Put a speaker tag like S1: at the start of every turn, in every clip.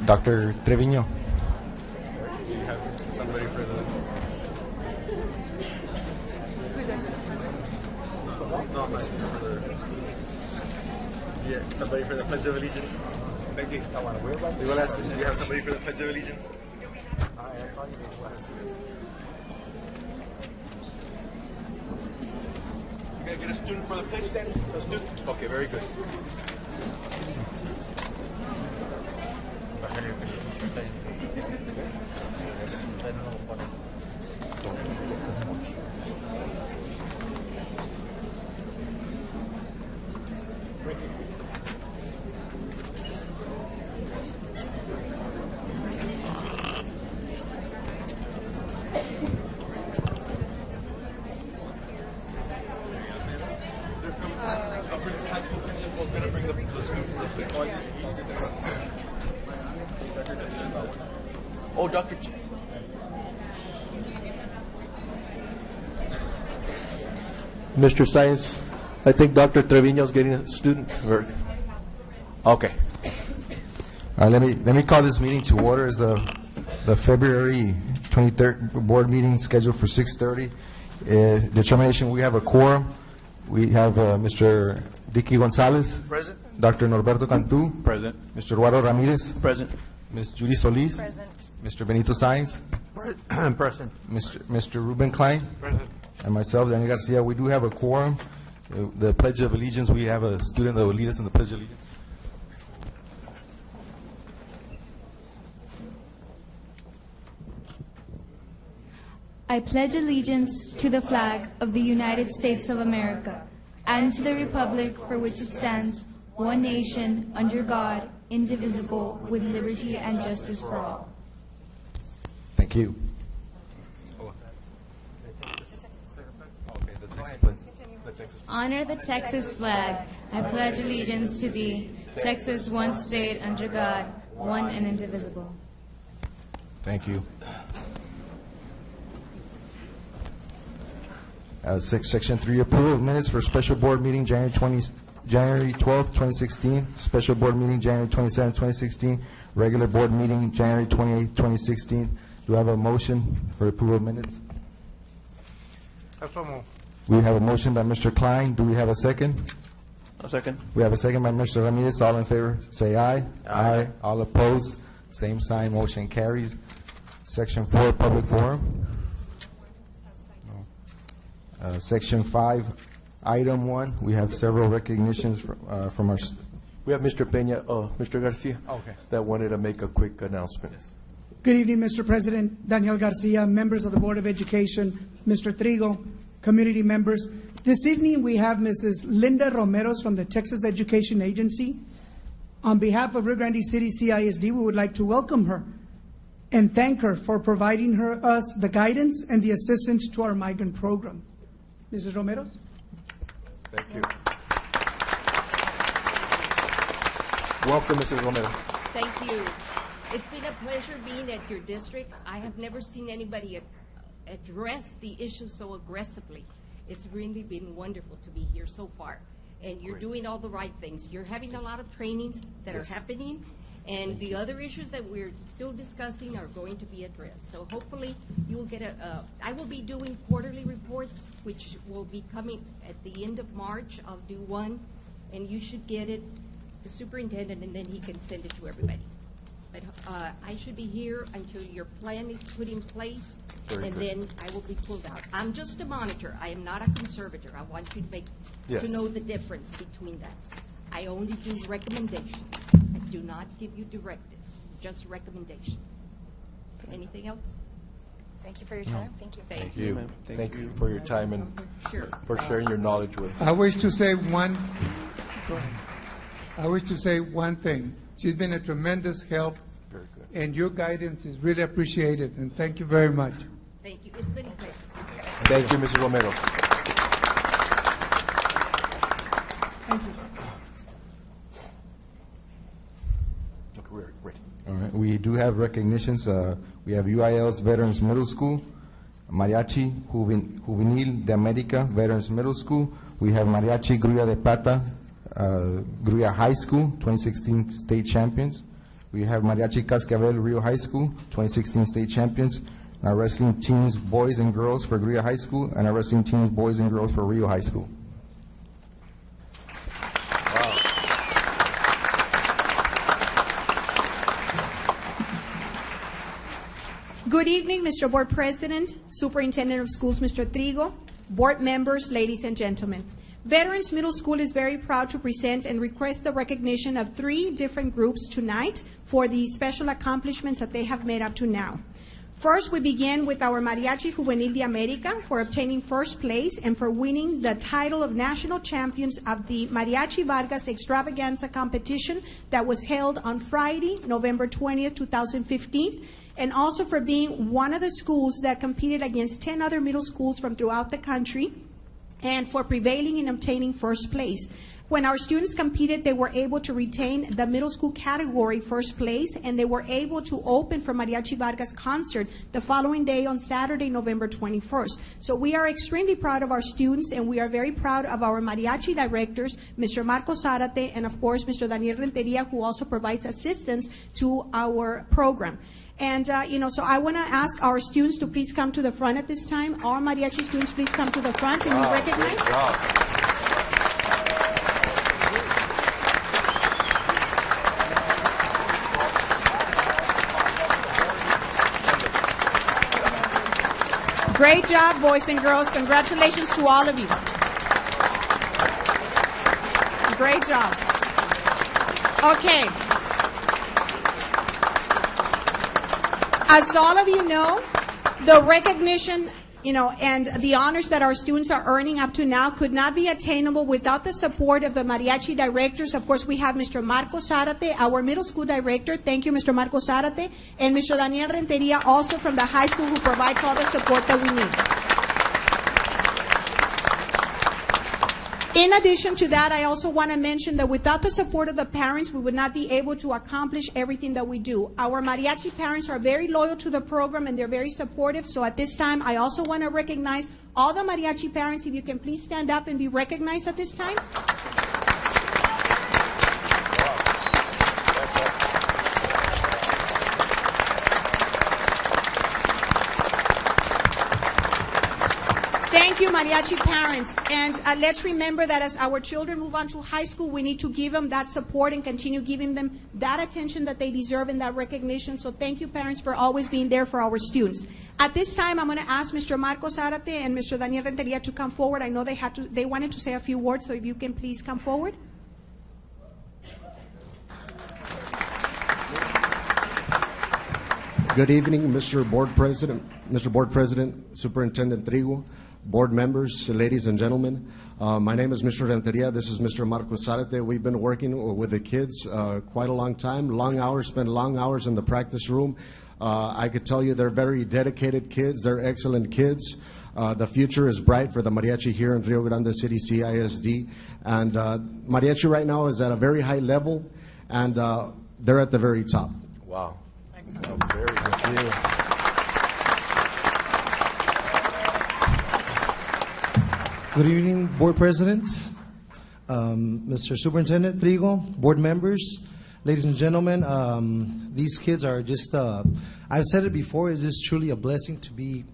S1: Dr. Treviño.
S2: Do you have somebody for the... No, I'm asking for the... Yeah, somebody for the Pledge of Allegiance. Thank you. I want to wear that. Do you have somebody for the Pledge of Allegiance? I thought you did last this. You gonna get a student for the pledge then? A student? Okay, very good. Oh, Dr. Mr. Science, I think Dr. Trevino's getting a student. Okay.
S1: Let me call this meeting to order. It's the February 23rd board meeting scheduled for 6:30. Determination, we have a quorum. We have Mr. Ricky Gonzalez.
S2: Present.
S1: Dr. Norberto Cantu.
S2: Present.
S1: Mr. Eduardo Ramirez.
S2: Present.
S1: Ms. Judy Solis.
S3: Present.
S1: Mr. Benito Sainz.
S2: Present.
S1: Mr. Ruben Klein.
S2: Present.
S1: And myself, Daniel Garcia. We do have a quorum. The Pledge of Allegiance, we have a student that will lead us in the Pledge of Allegiance.
S4: I pledge allegiance to the flag of the United States of America and to the republic for which it stands, one nation, under God, indivisible, with liberty and justice for all.
S1: Thank you.
S4: Honor the Texas flag. I pledge allegiance to thee, Texas, one state, under God, one and indivisible.
S1: Thank you. Section 3, approval of minutes for special board meeting January 12th, 2016, special board meeting January 27th, 2016, regular board meeting January 28th, 2016. Do I have a motion for approval of minutes? We have a motion by Mr. Klein. Do we have a second?
S2: A second.
S1: We have a second by Mr. Ramirez. All in favor, say aye. Aye. All opposed, same sign, motion carries. Section 4, public forum. Section 5, item 1, we have several recognitions from our...
S2: We have Mr. Peña, Mr. Garcia,
S1: Okay.
S2: that wanted to make a quick announcement. Yes.
S5: Good evening, Mr. President, Daniel Garcia, members of the Board of Education, Mr. Trigo, community members. This evening we have Mrs. Linda Romeros from the Texas Education Agency. On behalf of Rio Grande City CISD, we would like to welcome her and thank her for providing us the guidance and the assistance to our migrant program. Mrs. Romeros?
S2: Thank you. Welcome, Mrs. Romero.
S3: Thank you. It's been a pleasure being at your district. I have never seen anybody address the issue so aggressively. It's really been wonderful to be here so far. And you're doing all the right things. You're having a lot of trainings that are happening, and the other issues that we're still discussing are going to be addressed. So hopefully you will get I will be doing quarterly reports, which will be coming at the end of March. I'll do one, and you should get it, the superintendent, and then he can send it to everybody. But I should be here until your plan is put in place, then I will be pulled out. I'm just a monitor. I am not a conservator. I want you to know the difference between that. I only do recommendations. I do not give you directives, just recommendations. Anything else?
S6: Thank you for your time. Thank you.
S3: Thank
S2: you.
S3: you.
S2: Thank you for your time and
S3: Sure.
S2: for sharing your knowledge with us.
S7: I wish to say one thing. She's been a tremendous help,
S2: Very good.
S7: and your guidance is really appreciated, and thank you very much.
S3: Thank you. It's been a pleasure.
S2: Thank you, Mrs. Romero.
S5: Thank you.
S2: Okay, we're ready.
S1: All right, we do have recognitions. We have UIL's Veterans Middle School, Mariachi Juvenil de America Veterans Middle School. We have Mariachi Gruya de Plata, Gruya High School, 2016 state champions. We have Mariachi Cascabel, Rio High School, 2016 state champions. And our wrestling teams, boys and girls for Rio High School, and our wrestling teams, boys and girls for Rio High School.
S8: Good evening, Mr. Board President, Superintendent of Schools, Mr. Trigo, board members, ladies and gentlemen. Veterans Middle School is very proud to present and request the recognition of 3 different groups tonight for the special accomplishments that they have made up to now. First, we begin with our Mariachi Juvenil de America for obtaining first place and for winning the title of national champions of the Mariachi Vargas Extravaganza competition that was held on Friday, November 20th, 2015, and also for being one of the schools that competed against 10 other middle schools from throughout the country and for prevailing in obtaining first place. When our students competed, they were able to retain the middle school category first place, and they were able to open for Mariachi Vargas concert the following day on Saturday, November 21st. So we are extremely proud of our students, and we are very proud of our mariachi directors, Mr. Marcos Zárate, and of course, Mr. Daniel Renteria, who also provides assistance to our program. And, so I want to ask our students to please come to the front at this time. Our mariachi students, please come to the front and be recognized. Great job, boys and girls. Congratulations to all of you. Great job. Okay. As all of you know, the recognition, and the honors that our students are earning up to now could not be attainable without the support of the mariachi directors. Of course, we have Mr. Marcos Zárate, our middle school director. Thank you, Mr. Marcos Zárate. And Mr. Daniel Renteria, also from the high school, who provides all the support that we need. In addition to that, I also want to mention that without the support of the parents, we would not be able to accomplish everything that we do. Our mariachi parents are very loyal to the program and they're very supportive. So at this time, I also want to recognize all the mariachi parents. If you can please stand up and be recognized at this time. Thank you, mariachi parents. And let's remember that as our children move on to high school, we need to give them that support and continue giving them that attention that they deserve and that recognition. So thank you, parents, for always being there for our students. At this time, I'm going to ask Mr. Marcos Zárate and Mr. Daniel Renteria to come forward. I know they wanted to say a few words, so if you can please come forward.
S9: Good evening, Mr. Board President, Superintendent Trigo, board members, ladies and gentlemen. My name is Mr. Renteria. This is Mr. Marcos Zárate. We've been working with the kids quite a long time, long hours, spent long hours in the practice room. I could tell you they're very dedicated kids. They're excellent kids. The future is bright for the mariachi here in Rio Grande City, CISD. And mariachi right now is at a very high level, and they're at the very top.
S2: Wow. Oh, very good.
S10: Good evening, Board President, Mr. Superintendent Trigo, board members, ladies and gentlemen. These kids are just, I've said it before, it's just truly a blessing to be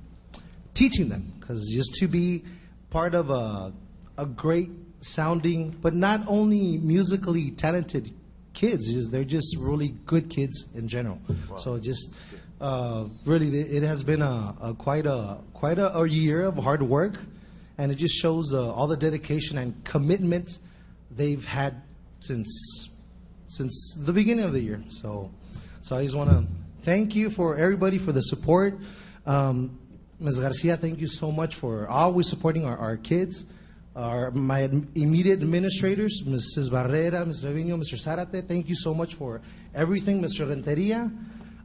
S10: teaching them, because just to be part of a great sounding, but not only musically talented kids, they're just really good kids in general. Wow. So just really, it has been quite a year of hard work, and it just shows all the dedication and commitment they've had since the beginning of the year. So I just want to thank you for everybody for the support. Ms. Garcia, thank you so much for always supporting our kids. My immediate administrators, Mrs. Barrera, Mr. Trevino, Mr. Zárate, thank you so much for everything. Mr. Renteria,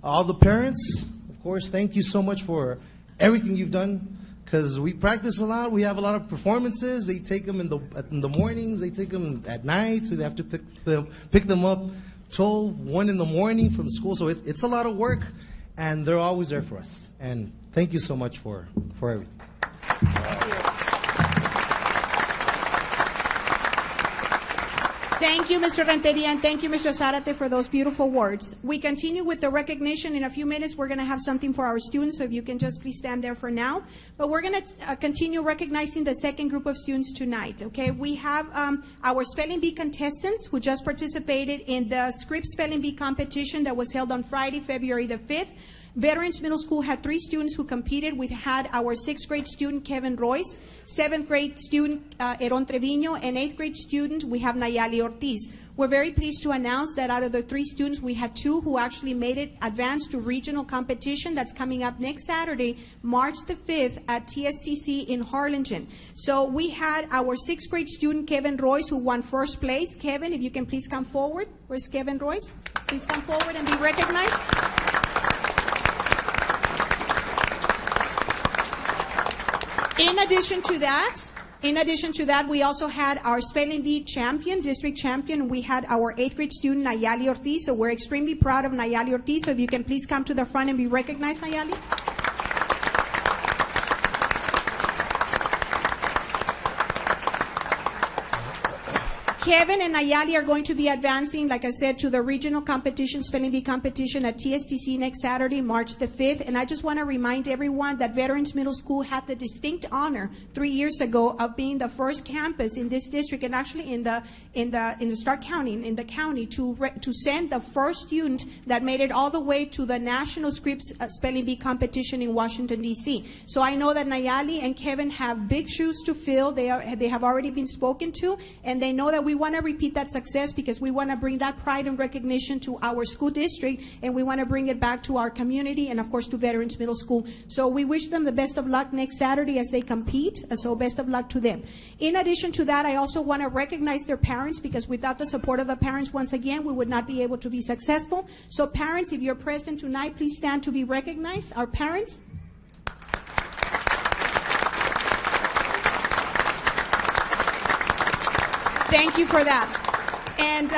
S10: all the parents, of course, thank you so much for everything you've done, because we practice a lot. We have a lot of performances. They take them in the mornings. They take them at night, so they have to pick them up 12, 1 in the morning from school. So it's a lot of work, and they're always there for us. And thank you so much for everything.
S8: Thank you, Mr. Renteria, and thank you, Mr. Zarate, for those beautiful words. We continue with the recognition. In a few minutes, we're going to have something for our students, so if you can just please stand there for now. But we're going to continue recognizing the second group of students tonight, okay? We have our Spelling Bee contestants who just participated in the Script Spelling Bee competition that was held on Friday, February the 5th. Veterans Middle School had 3 students who competed. We had our 6th grade student, Kevin Royce, 7th grade student, Eron Trevino, and 8th grade student, we have Nayali Ortiz. We're very pleased to announce that out of the 3 students, we had 2 who actually made it advance to regional competition. That's coming up next Saturday, March the 5th at TSTC in Harlingen. So we had our 6th grade student, Kevin Royce, who won first place. Kevin, if you can please come forward. Where's Kevin Royce? Please come forward and be recognized. In addition to that, we also had our Spelling Bee champion, district champion. We had our 8th grade student, Nayali Ortiz. So we're extremely proud of Nayali Ortiz. So if you can please come to the front and be recognized, Nayali. Kevin and Nayali are going to be advancing, like I said, to the regional competition, Spelling Bee competition at TSTC next Saturday, March the 5th. And I just want to remind everyone that Veterans Middle School had the distinct honor 3 years ago of being the first campus in this district and actually in the Stark County, in the county, to send the first student that made it all the way to the National Scripts Spelling Bee competition in Washington, D.C. So I know that Nayali and Kevin have big shoes to fill. They have already been spoken to, and they know that we want to repeat that success because we want to bring that pride and recognition to our school district, and we want to bring it back to our community and, of course, to Veterans Middle School. So we wish them the best of luck next Saturday as they compete, so best of luck to them. In addition to that, I also want to recognize their parents because without the support of the parents, once again, we would not be able to be successful. So parents, if you're present tonight, please stand to be recognized. Our parents. Thank you for that. And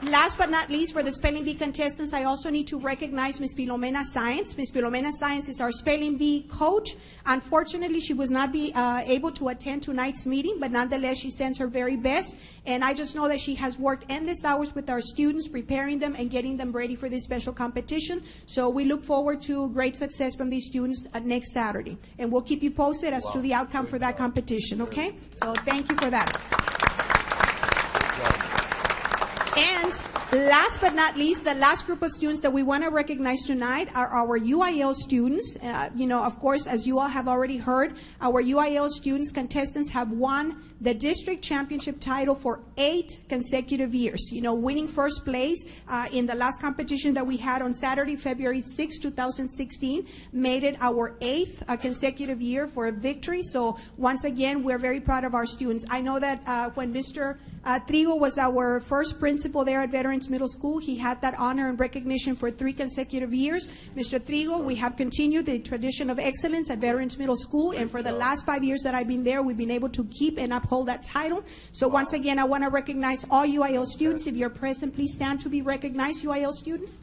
S8: last but not least, for the Spelling Bee contestants, I also need to recognize Ms. Filomena Sáenz. Ms. Filomena Sáenz is our Spelling Bee coach. Unfortunately, she was not able to attend tonight's meeting, but nonetheless, she sends her very best. And I just know that she has worked endless hours with our students, preparing them and getting them ready for this special competition. So we look forward to great success from these students next Saturday. And we'll keep you posted as to the outcome for that competition, okay? So thank you for that. And last but not least, the last group of students that we want to recognize tonight are our UIL students. Of course, as you all have already heard, our UIL students, contestants, have won the district championship title for 8 consecutive years. Winning first place in the last competition that we had on Saturday, February 6, 2016, made it our 8th consecutive year for a victory. So once again, we're very proud of our students. I know that when Mr. Trigo was our first principal there at Veterans Middle School, he had that honor and recognition for 3 consecutive years. Mr. Trigo, we have continued the tradition of excellence at Veterans Middle School, and for the last 5 years that I've been there, we've been able to keep and uphold that title. So once again, I want to recognize all UIL students. If you're present, please stand to be recognized, UIL students.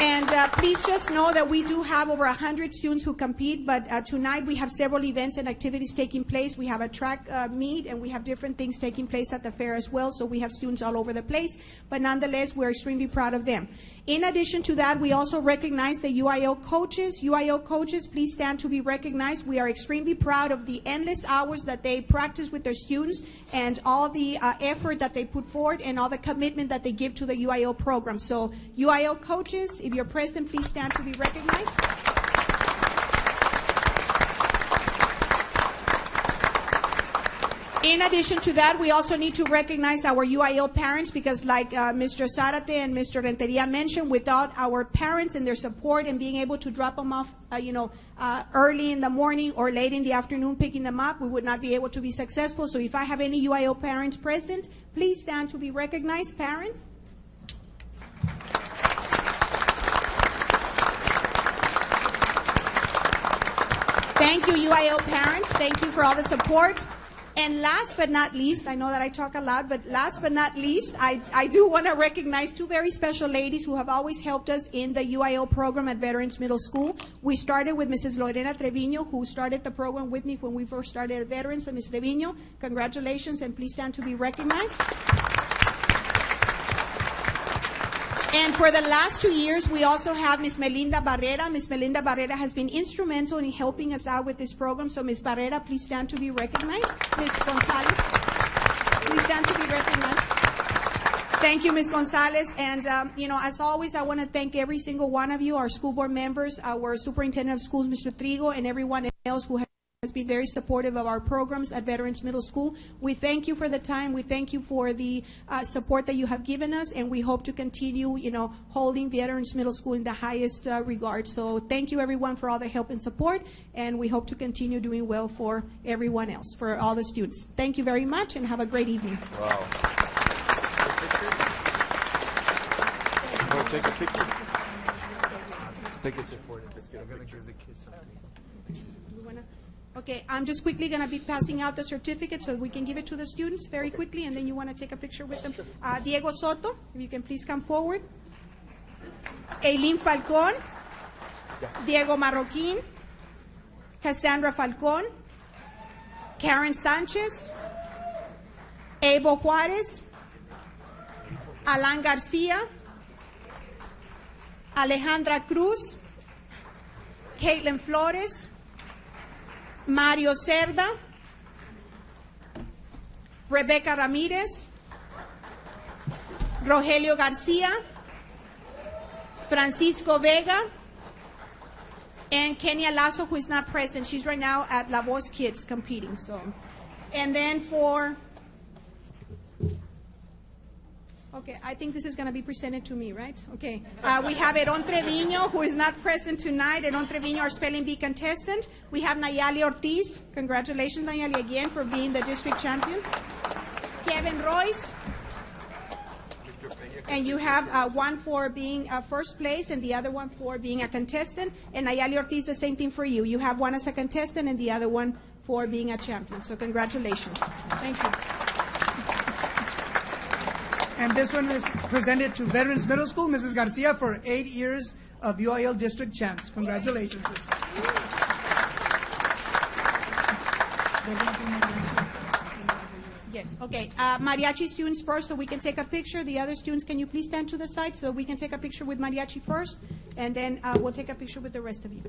S8: And please just know that we do have over 100 students who compete, but tonight we have several events and activities taking place. We have a track meet, and we have different things taking place at the fair as well, so we have students all over the place. But nonetheless, we're extremely proud of them. In addition to that, we also recognize the UIL coaches. UIL coaches, please stand to be recognized. We are extremely proud of the endless hours that they practice with their students and all the effort that they put forward and all the commitment that they give to the UIL program. So UIL coaches, if you're present, please stand to be recognized. In addition to that, we also need to recognize our UIL parents because like Mr. Zarate and Mr. Renteria mentioned, without our parents and their support and being able to drop them off, early in the morning or late in the afternoon picking them up, we would not be able to be successful. So if I have any UIL parents present, please stand to be recognized, parents. Thank you, UIL parents. Thank you for all the support. And last but not least, I know that I talk a lot, but last but not least, I do want to recognize two very special ladies who have always helped us in the UIL program at Veterans Middle School. We started with Mrs. Lorena Treviño, who started the program with me when we first started at Veterans. And Ms. Treviño, congratulations, and please stand to be recognized. And for the last 2 years, we also have Ms. Melinda Barrera. Ms. Melinda Barrera has been instrumental in helping us out with this program. So, Ms. Barrera, please stand to be recognized. Ms. Gonzalez, please stand to be recognized. Thank you, Ms. Gonzalez. And, as always, I want to thank every single one of you, our school board members, our superintendent of schools, Mr. Trigo, and everyone else who has been very supportive of our programs at Veterans Middle School. We thank you for the time. We thank you for the support that you have given us, and we hope to continue, holding Veterans Middle School in the highest regard. So thank you, everyone, for all the help and support, and we hope to continue doing well for everyone else, for all the students. Thank you very much, and have a great evening.
S2: Wow. Want to take a picture? Take it for Let's get a picture of the kids.
S8: Okay, I'm just quickly going to be passing out the certificate so we can give it to the students very quickly, and then you want to take a picture with them. Diego Soto, if you can please come forward. Eileen Falcón. Diego Marroquín. Cassandra Falcón. Karen Sanchez. Evo Juárez. Alan Garcia. Alejandra Cruz. Caitlin Flores. Mario Cerda, Rebecca Ramírez, Rogelio García, Francisco Vega, and Kenya Lasso, who is not present. She's right now at La Voz Kids competing. And then okay, I think this is going to be presented to me, right? Okay. We have Eron Treviño, who is not present tonight. Eron Treviño, our spelling bee contestant. We have Nayali Ortiz. Congratulations, Nayali, again, for being the district champion. Kevin Royce. And you have one for being first place and the other one for being a contestant. And Nayali Ortiz, the same thing for you. You have one as a contestant and the other one for being a champion. So congratulations. Thank you.
S5: And this one is presented to Veterans Middle School, Mrs. Garcia, for 8 years of UIL district champs. Congratulations.
S8: Yes, okay. Mariachi students first, so we can take a picture. The other students, can you please stand to the side so we can take a picture with Mariachi first, and then we'll take a picture with the rest of you.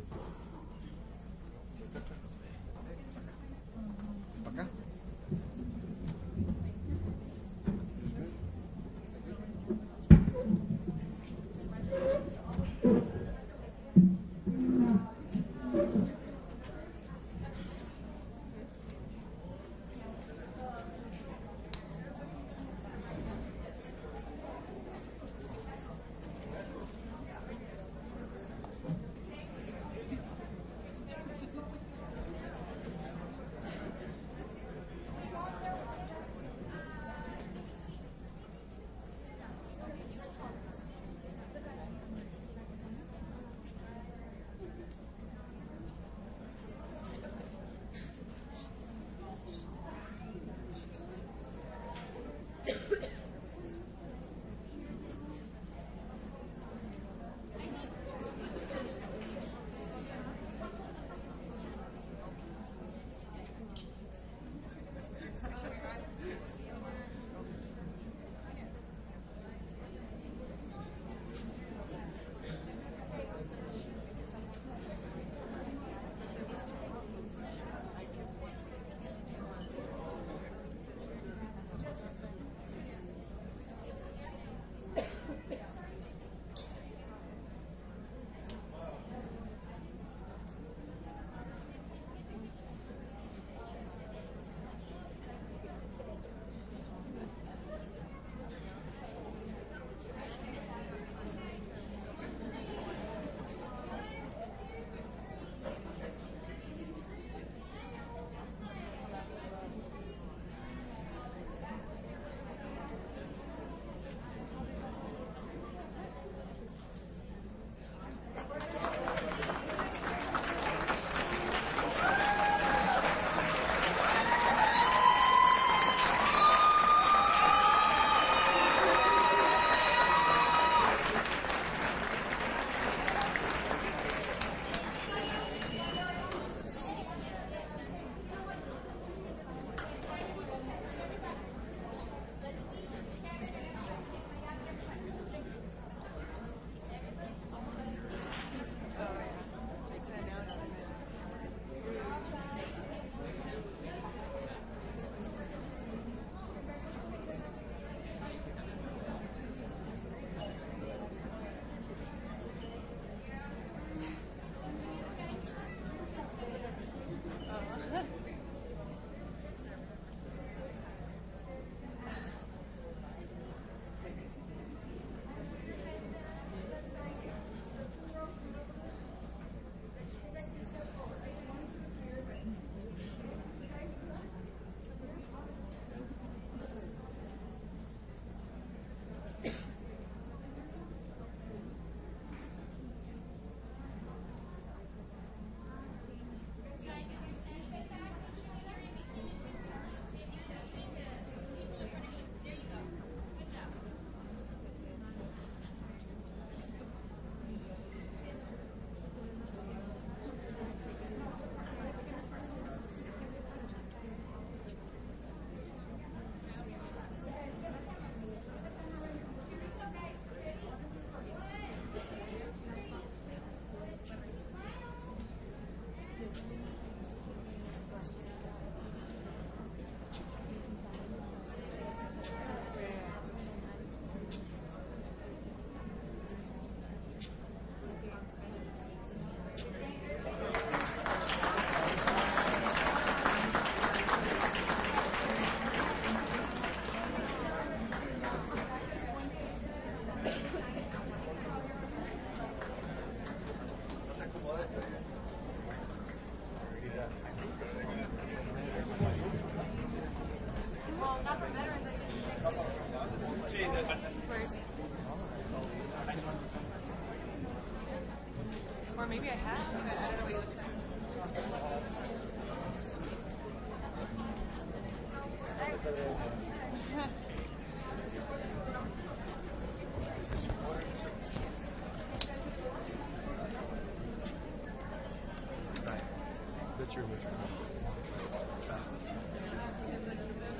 S2: That's your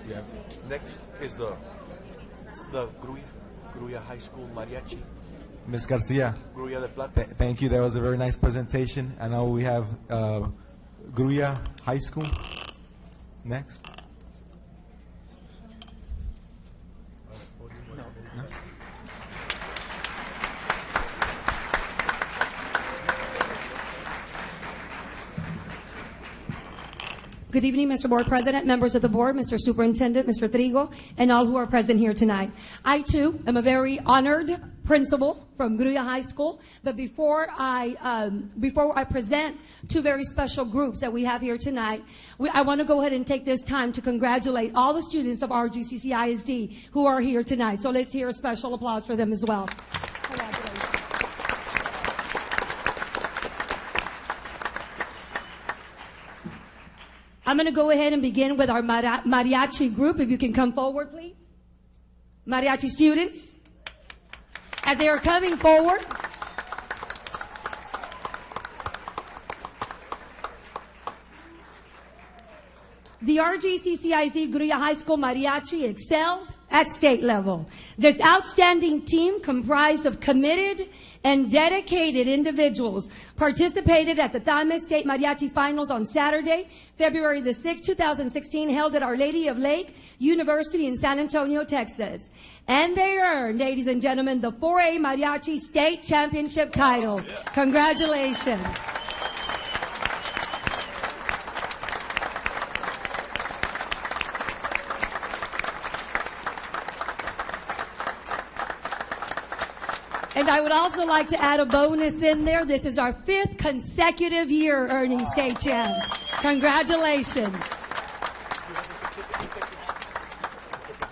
S2: yeah. Next is the Gruya High School Mariachi.
S1: Ms. Garcia,
S2: Gruya de Plata.
S1: thank you. That was a very nice presentation. I know we have Gruya High School next.
S11: Good evening, Mr. Board President, members of the board, Mr. Superintendent, Mr. Trigo, and all who are present here tonight. I, too, am a very honored principal from Gruya High School. But before I present two very special groups that we have here tonight, I want to go ahead and take this time to congratulate all the students of RGCCISD who are here tonight. So let's hear a special applause for them as well. Congratulations. I'm going to go ahead and begin with our mariachi group. If you can come forward, please. Mariachi students. As they are coming forward, the RGCCISD Gruya High School Mariachi excelled at state level. This outstanding team, comprised of committed and dedicated individuals, participated at the Thame State Mariachi Finals on Saturday, February the 6th, 2016, held at Our Lady of Lake University in San Antonio, Texas. And they earned, ladies and gentlemen, the 4A Mariachi State Championship title. Congratulations. And I would also like to add a bonus in there. This is our 5th consecutive year earning state champs. Congratulations.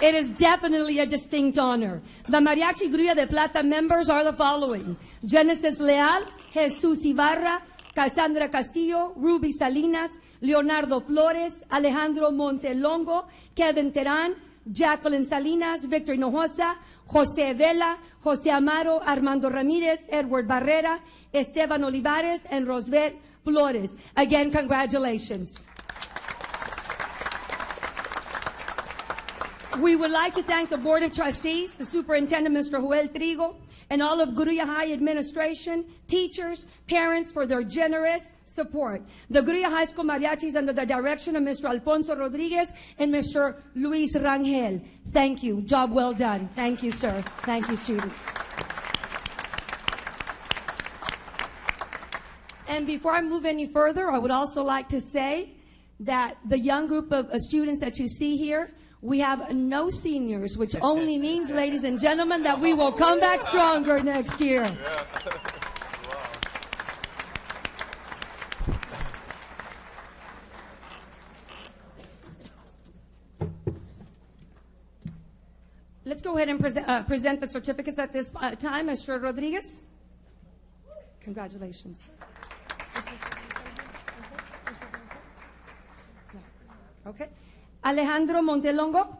S11: It is definitely a distinct honor. The Mariachi Gruya de Plata members are the following: Genesis Leal, Jesus Ibarra, Cassandra Castillo, Ruby Salinas, Leonardo Flores, Alejandro Montelongo, Kevin Terán, Jacqueline Salinas, Victor Hinojosa, Jose Vela, Jose Amaro, Armando Ramirez, Edward Barrera, Esteban Olivares, and Rosbeth Flores. Again, congratulations. We would like to thank the Board of Trustees, the Superintendent, Mr. Joel Trigo, and all of Gruya High administration, teachers, parents for their generous support. The Gruya High School Mariachis under the direction of Mr. Alfonso Rodriguez and Mr. Luis Rangel. Thank you. Job well done. Thank you, sir. Thank you, students. And before I move any further, I would also like to say that the young group of students that you see here, we have no seniors, which only means, ladies and gentlemen, that we will come back stronger next year.
S2: Yeah.
S11: Let's go ahead and present the certificates at this time. Mr. Rodriguez. Congratulations. Okay. Alejandro Montelongo.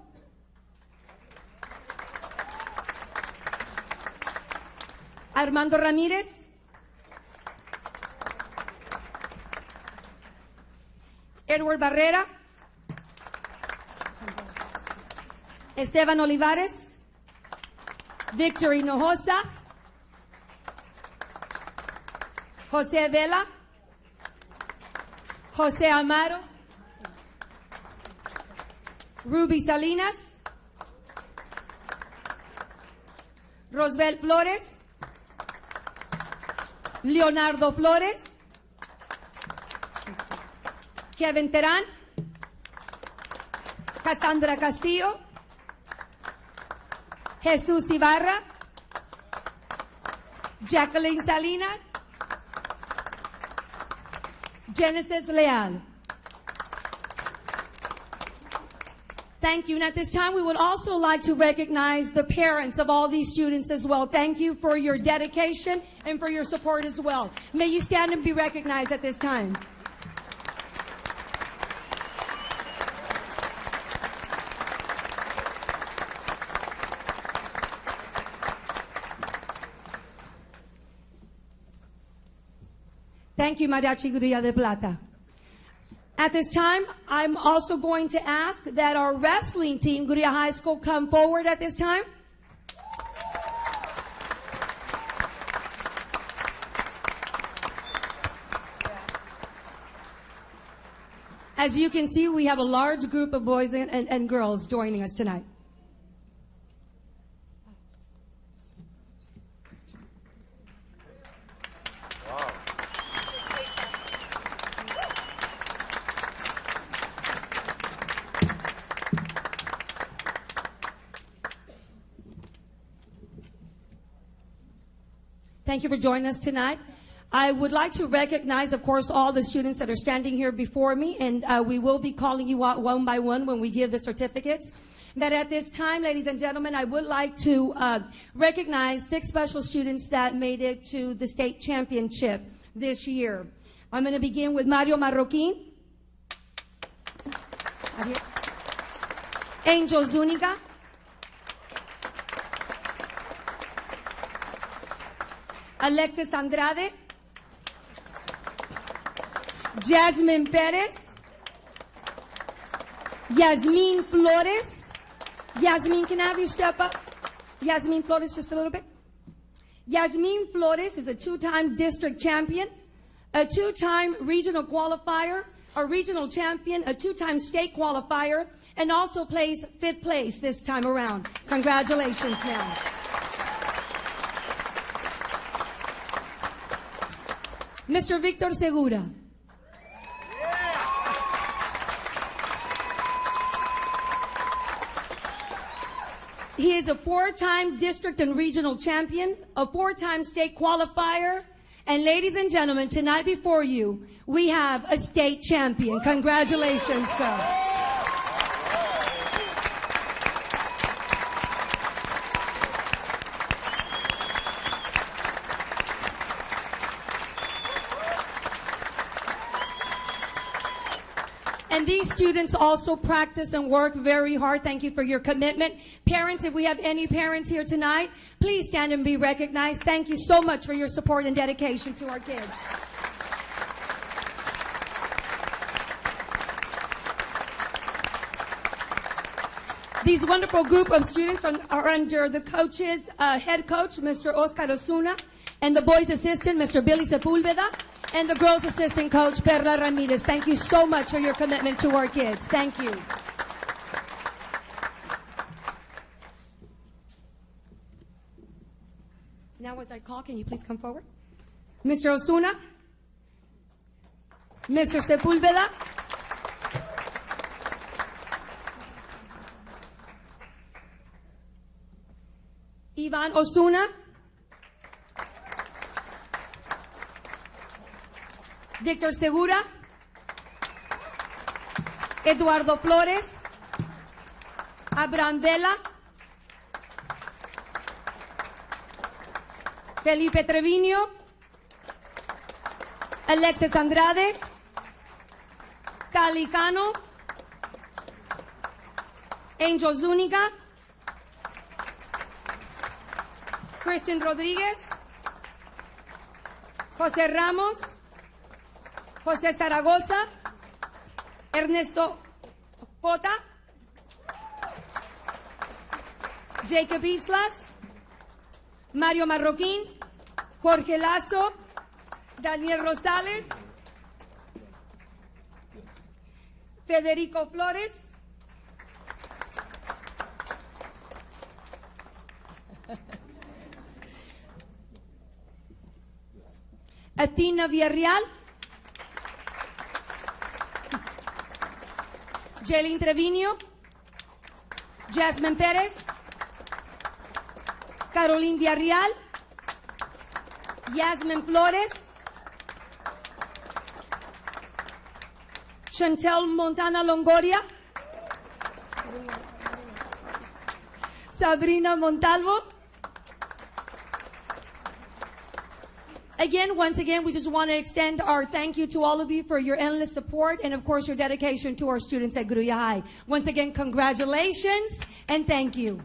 S11: Armando Ramirez. Edward Barrera. Esteban Olivares. Victor Hinojosa. Jose Vela. Jose Amaro. Ruby Salinas. Rosbel Flores. Leonardo Flores. Kevin Terán. Cassandra Castillo. Jesus Ibarra. Jacqueline Salinas. Genesis Leal. Thank you. And at this time, we would also like to recognize the parents of all these students as well. Thank you for your dedication and for your support as well. May you stand and be recognized at this time. Thank you, Mariachi Grulla de Plata. At this time, I'm also going to ask that our wrestling team, Grulla High School, come forward at this time. As you can see, we have a large group of boys and girls joining us tonight. Thank you for joining us tonight. I would like to recognize, of course, all the students that are standing here before me, and we will be calling you out one by one when we give the certificates. That at this time, ladies and gentlemen, I would like to recognize 6 special students that made it to the state championship this year. I'm going to begin with Mario Marroquin, Angel Zuniga, Alexis Andrade, Jasmine Perez, Yasmin Flores. Yasmin, can I have you step up? Yasmin Flores, just a little bit. Yasmin Flores is a 2-time district champion, a 2-time regional qualifier, a regional champion, a 2-time state qualifier, and also placed 5th place this time around. Congratulations, ma'am. Mr. Victor Segura. He is a 4-time district and regional champion, a 4-time state qualifier, and ladies and gentlemen, tonight before you, we have a state champion. Congratulations, sir. And these students also practice and work very hard. Thank you for your commitment. Parents, if we have any parents here tonight, please stand and be recognized. Thank you so much for your support and dedication to our kids. These wonderful group of students are under the coach's head coach, Mr. Oscar Osuna, and the boys' assistant, Mr. Billy Sepulveda, and the girls' assistant coach, Perla Ramirez. Thank you so much for your commitment to our kids. Thank you. Now as I call, can you please come forward? Mr. Osuna, Mr. Sepulveda, Ivan Osuna, Victor Segura, Eduardo Flores, Abraham Vela, Felipe Treviño, Alexis Andrade, Cali Cano, Angel Zuniga, Kristen Rodriguez, José Ramos, José Zaragoza, Ernesto Cota, Jacob Islas, Mario Marroquín, Jorge Lazo, Daniel Rosales, Federico Flores, Athena Villarreal, Jelyn Treviño, Jasmine Perez, Caroline Villarreal, Yasmin Flores, Chantel Montana Longoria, Sabrina Montalvo. Again, once again, we just want to extend our thank you to all of you for your endless support and, of course, your dedication to our students at Grulla High. Once again, congratulations and thank you.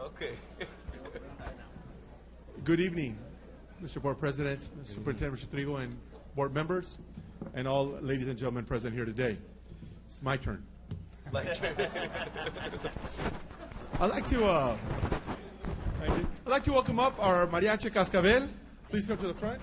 S2: Okay.
S12: Good evening, Mr. Board President, Mr. Superintendent, Mr. Trigo, and board members, and all ladies and gentlemen present here today. It's my turn. I'd like to welcome up our Mariachi Cascabel. Please come to the front.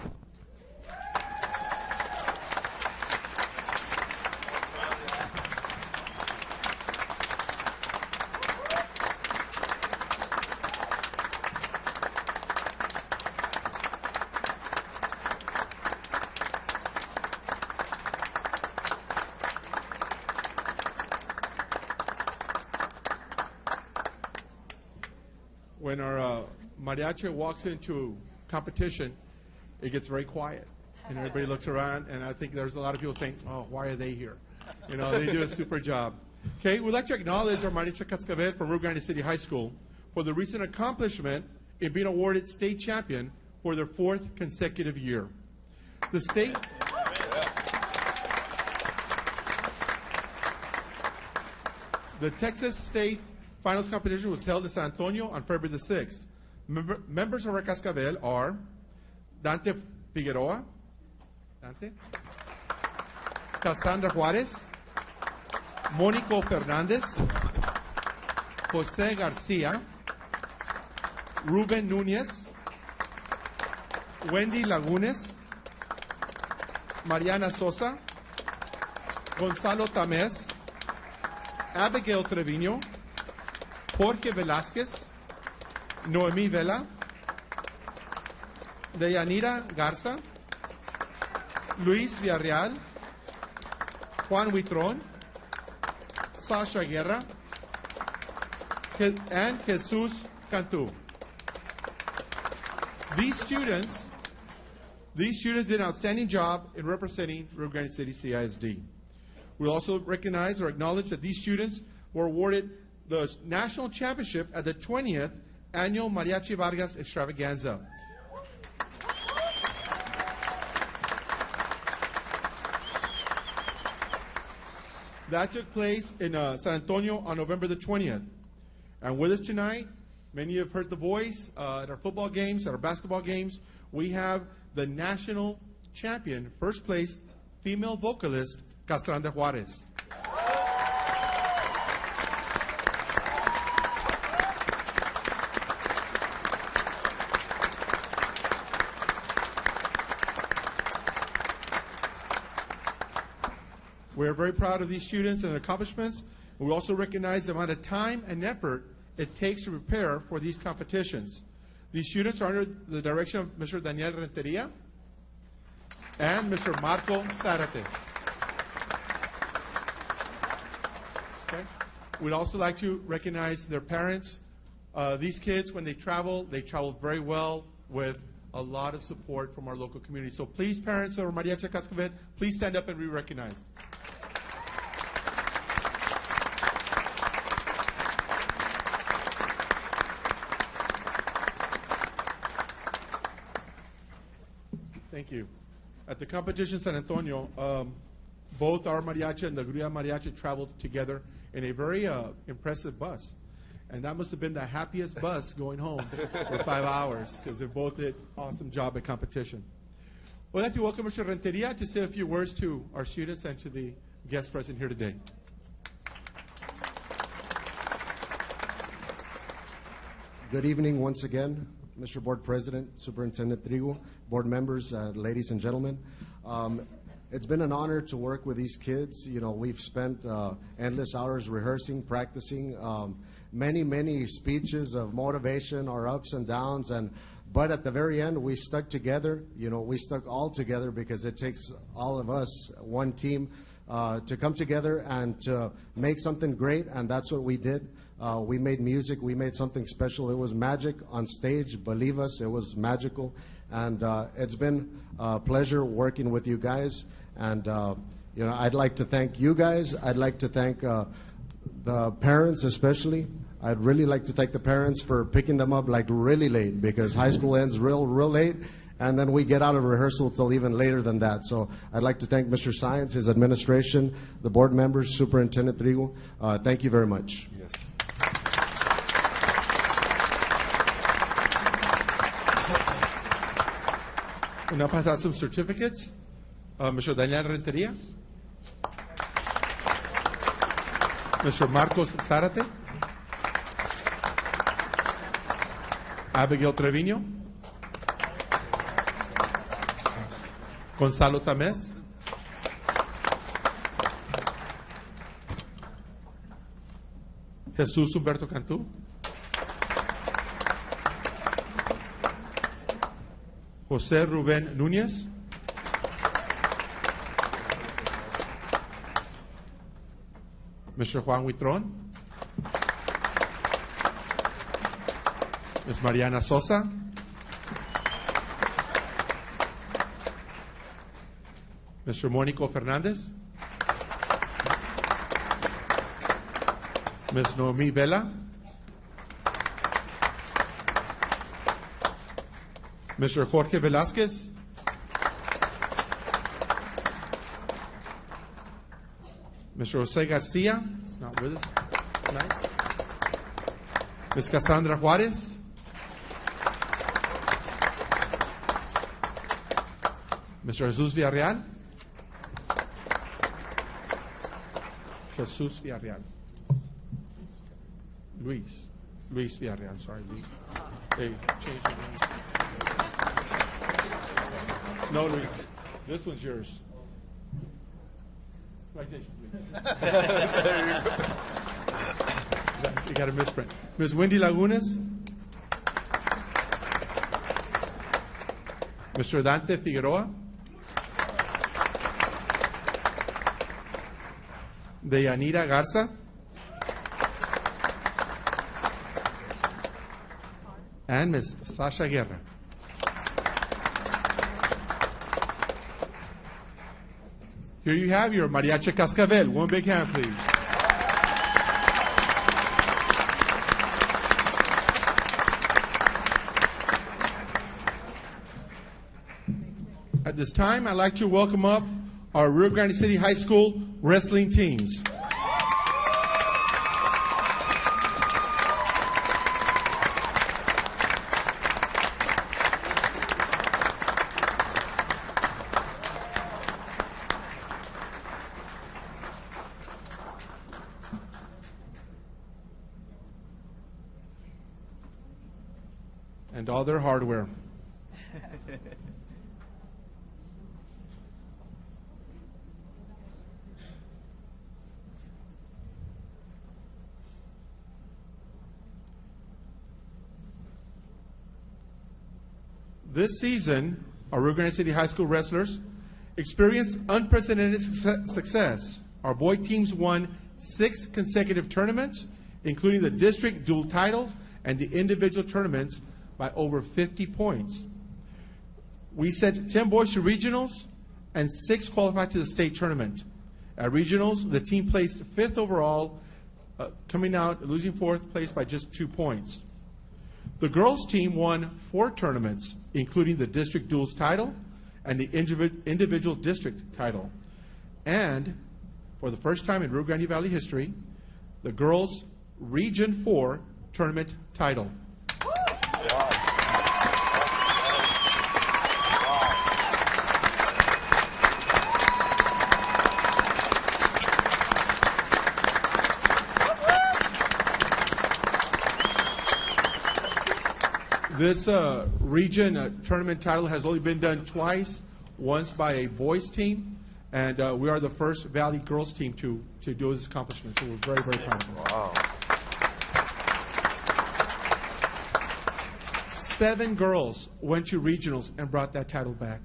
S12: When our mariachi walks into competition, it gets very quiet, and everybody looks around, and I think there's a lot of people saying, oh, why are they here? You know, they do a super job. Okay, we'd like to acknowledge our Mariachi Cascabel from Rio Grande City High School for the recent accomplishment in being awarded state champion for their 4th consecutive year. The state... The Texas State Finals competition was held in San Antonio on February the 6th. Members of our Cascabel are Dante Figueroa, Cassandra Juarez, Mónico Fernández, José García, Rubén Núñez, Wendy Lagunes, Mariana Sosa, Gonzalo Tamés, Abigail Treviño, Jorge Velázquez, Noemí Vela, Deyanira Garza, Luis Villarreal, Juan Huitrón, Sasha Guerra, and Jesus Cantú. These students did an outstanding job in representing Rio Grande City CISD. We also recognize or acknowledge that these students were awarded the national championship at the 20th annual Mariachi Vargas Extravaganza. That took place in San Antonio on November the 20th. And with us tonight, many have heard the voice at our football games, at our basketball games. We have the national champion, first place female vocalist, Cassandra Juarez. We are very proud of these students and their accomplishments. We also recognize the amount of time and effort it takes to prepare for these competitions. These students are under the direction of Mr. Daniel Renteria and Mr. Marco Zarate. Okay. We'd also like to recognize their parents. These kids, when they travel very well with a lot of support from our local community. So please, parents of Mariachi Cascabel, please stand up and be recognized. Thank you. At the competition in San Antonio, both our mariachi and the Gruya mariachi traveled together in a very impressive bus. And that must have been the happiest bus going home for 5 hours, because they both did an awesome job at competition. We'd like to welcome Mr. Renteria to say a few words to our students and to the guests present here today.
S9: Good evening once again, Mr. Board President, Superintendent Trigo, board members, ladies and gentlemen. It's been an honor to work with these kids. You know, we've spent endless hours rehearsing, practicing, many speeches of motivation, our ups and downs, but at the very end, we stuck together. You know, we stuck all together because it takes all of us, one team, to come together and to make something great, and that's what we did. We made music. We made something special. It was magic on stage. Believe us, it was magical. And it's been a pleasure working with you guys. And, you know, I'd like to thank you guys. I'd like to thank the parents especially. I'd really like to thank the parents for picking them up like really late, because high school ends real late. And then we get out of rehearsal till even later than that. So I'd like to thank Mr. Science, his administration, the board members, Superintendent Trigo. Thank you very much.
S2: Yes.
S12: We'll now pass out some certificates. Mr. Daniel Renteria. Mr. Marcos Zárate. Abigail Treviño. Gonzalo Tamés. Jesús Humberto Cantú. José Rubén Núñez. Mr. Juan Huitrón. Ms. Mariana Sosa. Mr. Mónico Fernández. Ms. Noemí Vela. Mr. Jorge Velázquez. Mr. José García. It's not with us tonight. Ms. Cassandra Juárez. Mr. Jesús Villarreal. Jesús Villarreal. Luis Villarreal, sorry, Luis. They changed the name. No, Luis. This one's yours. Citation, please. You got a misprint. Ms. Wendy Lagunas. Mr. Dante Figueroa. Deyanira Garza. And Ms. Sasha Guerra. Here you have your Mariachi Cascabel. One big hand, please. At this time, I'd like to welcome up our Rio Grande City High School wrestling teams. And all their hardware. This season, our Rio Grande City High School wrestlers experienced unprecedented success. Our boy teams won 6 consecutive tournaments, including the district dual title and the individual tournaments, by over 50 points. We sent 10 boys to regionals and 6 qualified to the state tournament. At regionals, the team placed 5th overall, coming out losing 4th place by just 2 points. The girls team won 4 tournaments, including the district duals title and the individual district title. And for the first time in Rio Grande Valley history, the girls Region 4 tournament title. This region tournament title has only been done twice, once by a boys team, and we are the first Valley girls team to do this accomplishment, so we're very, very proud of it.
S2: Wow.
S12: 7 girls went to regionals and brought that title back.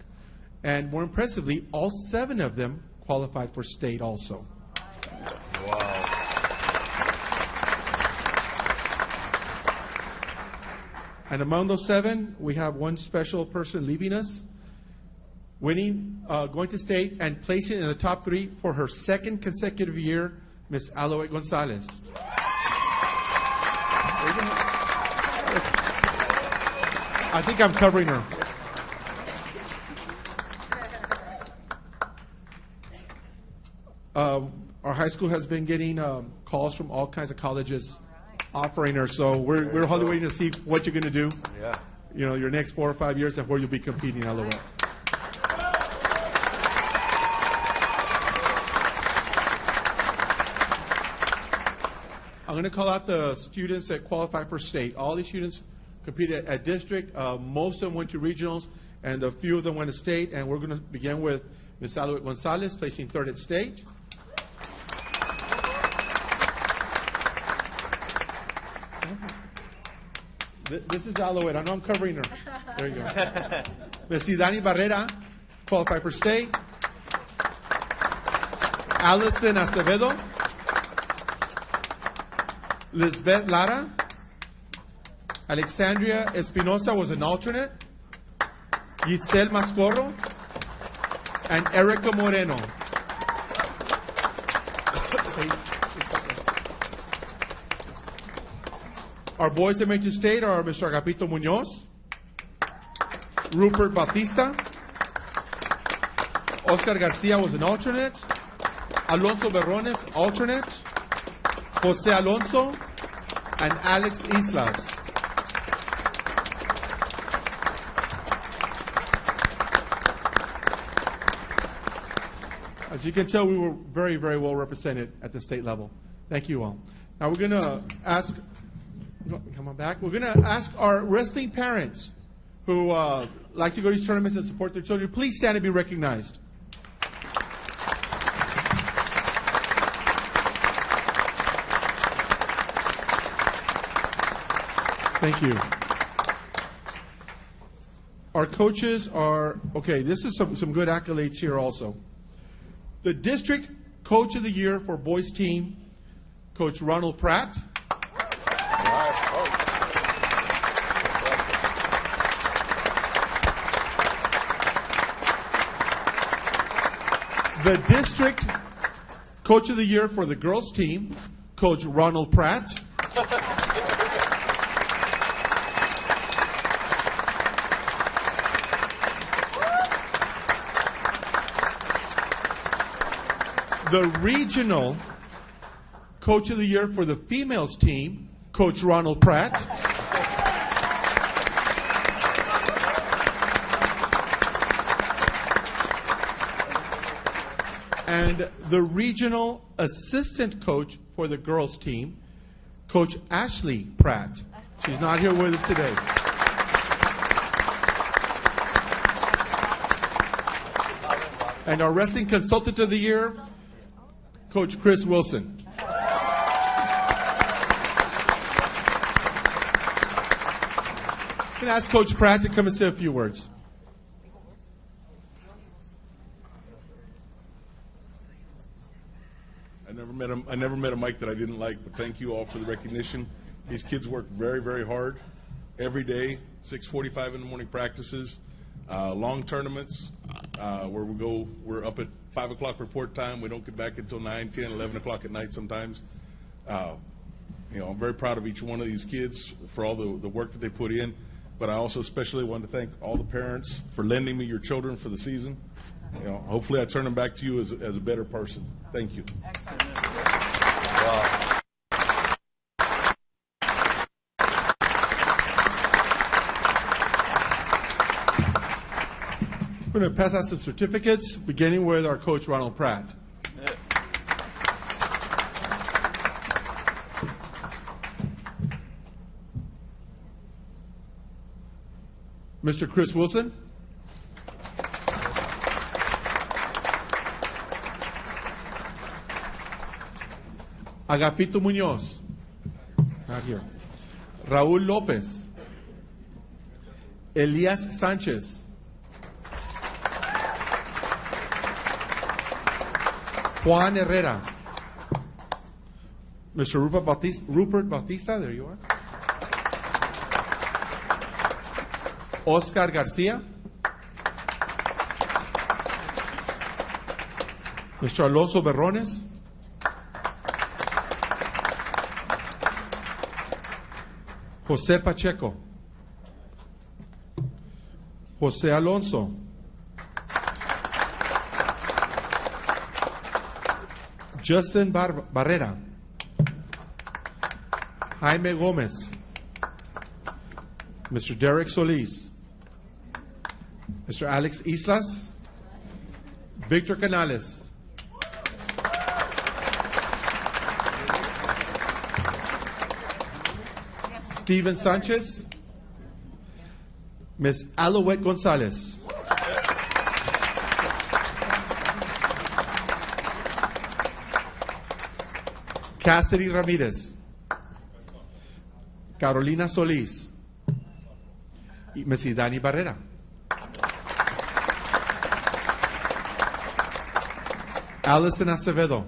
S12: And more impressively, all 7 of them qualified for state also.
S2: Wow.
S12: And among those 7, we have one special person leaving us, winning, going to state, and placing in the top 3 for her 2nd consecutive year, Miss Aloe Gonzalez. I think I'm covering her. Our high school has been getting calls from all kinds of colleges offering her, so we're hardly waiting to see what you're going to do.
S2: Yeah.
S12: You know, your next 4 or 5 years and where you'll be competing, Aloe. I'm going to call out the students that qualify for state. All these students competed at district. Most of them went to regionals, and a few of them went to state. And we're going to begin with Ms. Aloet Gonzalez, placing third at state. This is Aloet. I know I'm covering her. There you go. Ms. Idani Barrera, qualified for state. Allison Acevedo. Lisbeth Lara. Alexandria Espinosa was an alternate. Yitzel Mascorro. And Erica Moreno. Our boys that made to state are Mr. Agapito Munoz, Rupert Bautista, Oscar Garcia was an alternate, Alonso Berrones, alternate, Jose Alonso, and Alex Islas. As you can tell, we were very, very well represented at the state level. Thank you all. Now we're going to ask, come on back. We're going to ask our wrestling parents who like to go to these tournaments and support their children. Please stand and be recognized. Thank you. Our coaches are, okay, this is some good accolades here also. The District Coach of the Year for Boys Team, Coach Ronald Pratt. The District Coach of the Year for the Girls Team, Coach Ronald Pratt. The Regional Coach of the Year for the Females Team, Coach Ronald Pratt. And the Regional Assistant Coach for the Girls Team, Coach Ashley Pratt. She's not here with us today. And our Wrestling Consultant of the Year, Coach Chris Wilson. I'm going to ask Coach Pratt to come and say a few words.
S13: I never met a Mike that I didn't like, but thank you all for the recognition. These kids work very, very hard every day, 6:45 in the morning practices, long tournaments where we're up at 5 o'clock report time. We don't get back until 9, 10, 11 o'clock at night sometimes. I'm very proud of each one of these kids for all the work that they put in, but I also especially want to thank all the parents for lending me your children for the season. Hopefully I turn them back to you as a better person. Thank you.
S2: Wow.
S12: We're going to pass out some certificates, beginning with our coach, Ronald Pratt. Mr. Chris Wilson. Agapito Munoz. Not here. Raúl López. Elias Sánchez. Juan Herrera. Mr. Rupert Bautista, there you are. Oscar Garcia. Mr. Alonso Berrones. Jose Pacheco. Jose Alonso. Justin Barrera. Jaime Gomez. Mr. Derek Solis. Mr. Alex Islas. Victor Canales. Steven Sanchez. Miss Alouette Gonzalez. Cassidy Ramirez. Carolina Solís. Y Miss Dani Barrera. Allison Acevedo.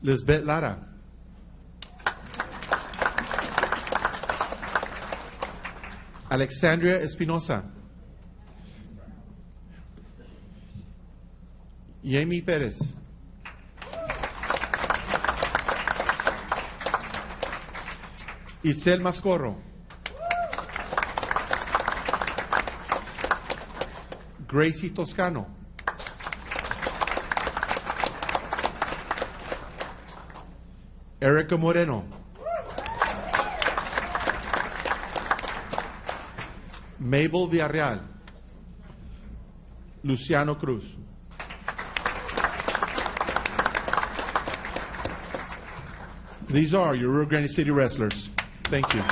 S12: Lisbeth Lara. Alexandria Espinosa. Yemi Perez. Itzel Mascorro. Gracie Toscano. Erica Moreno. Mabel Villarreal. Luciano Cruz. These are your Rio Grande City wrestlers. Thank you.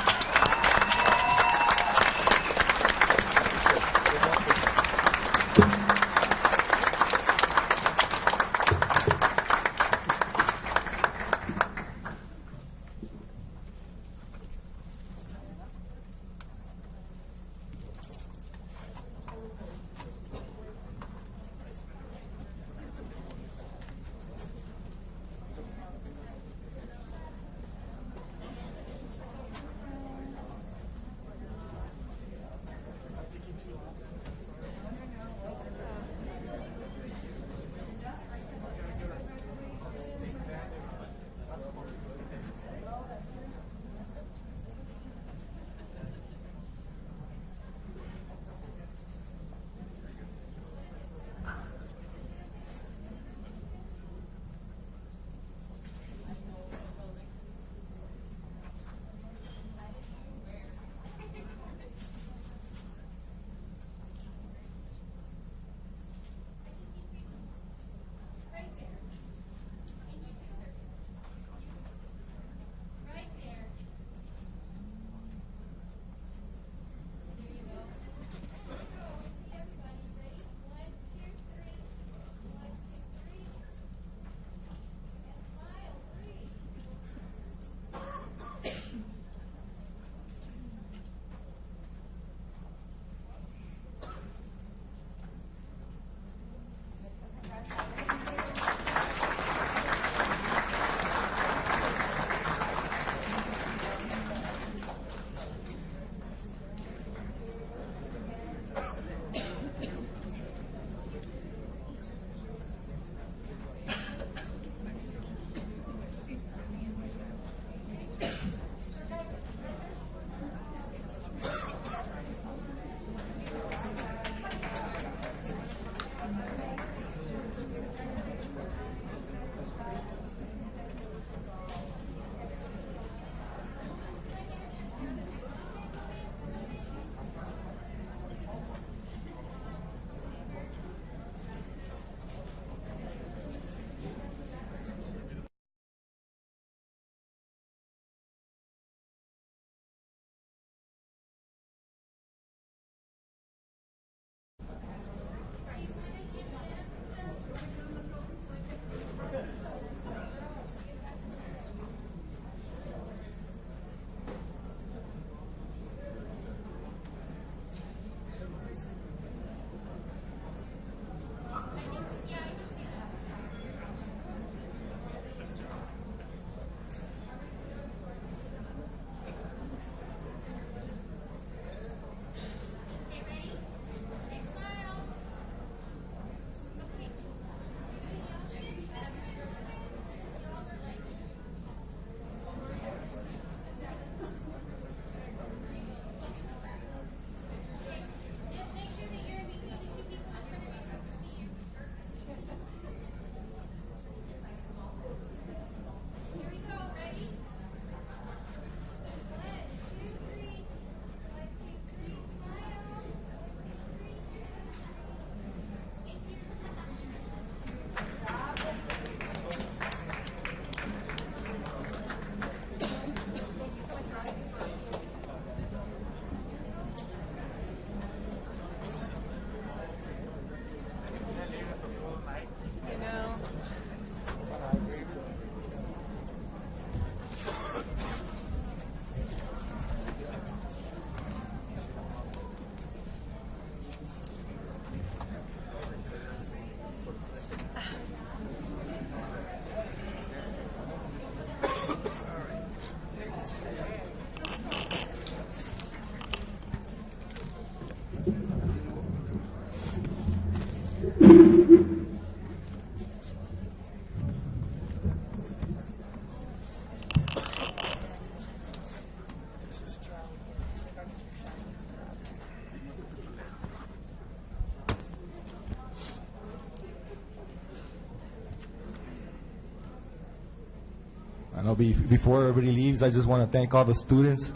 S1: before everybody leaves, I just want to thank all the students,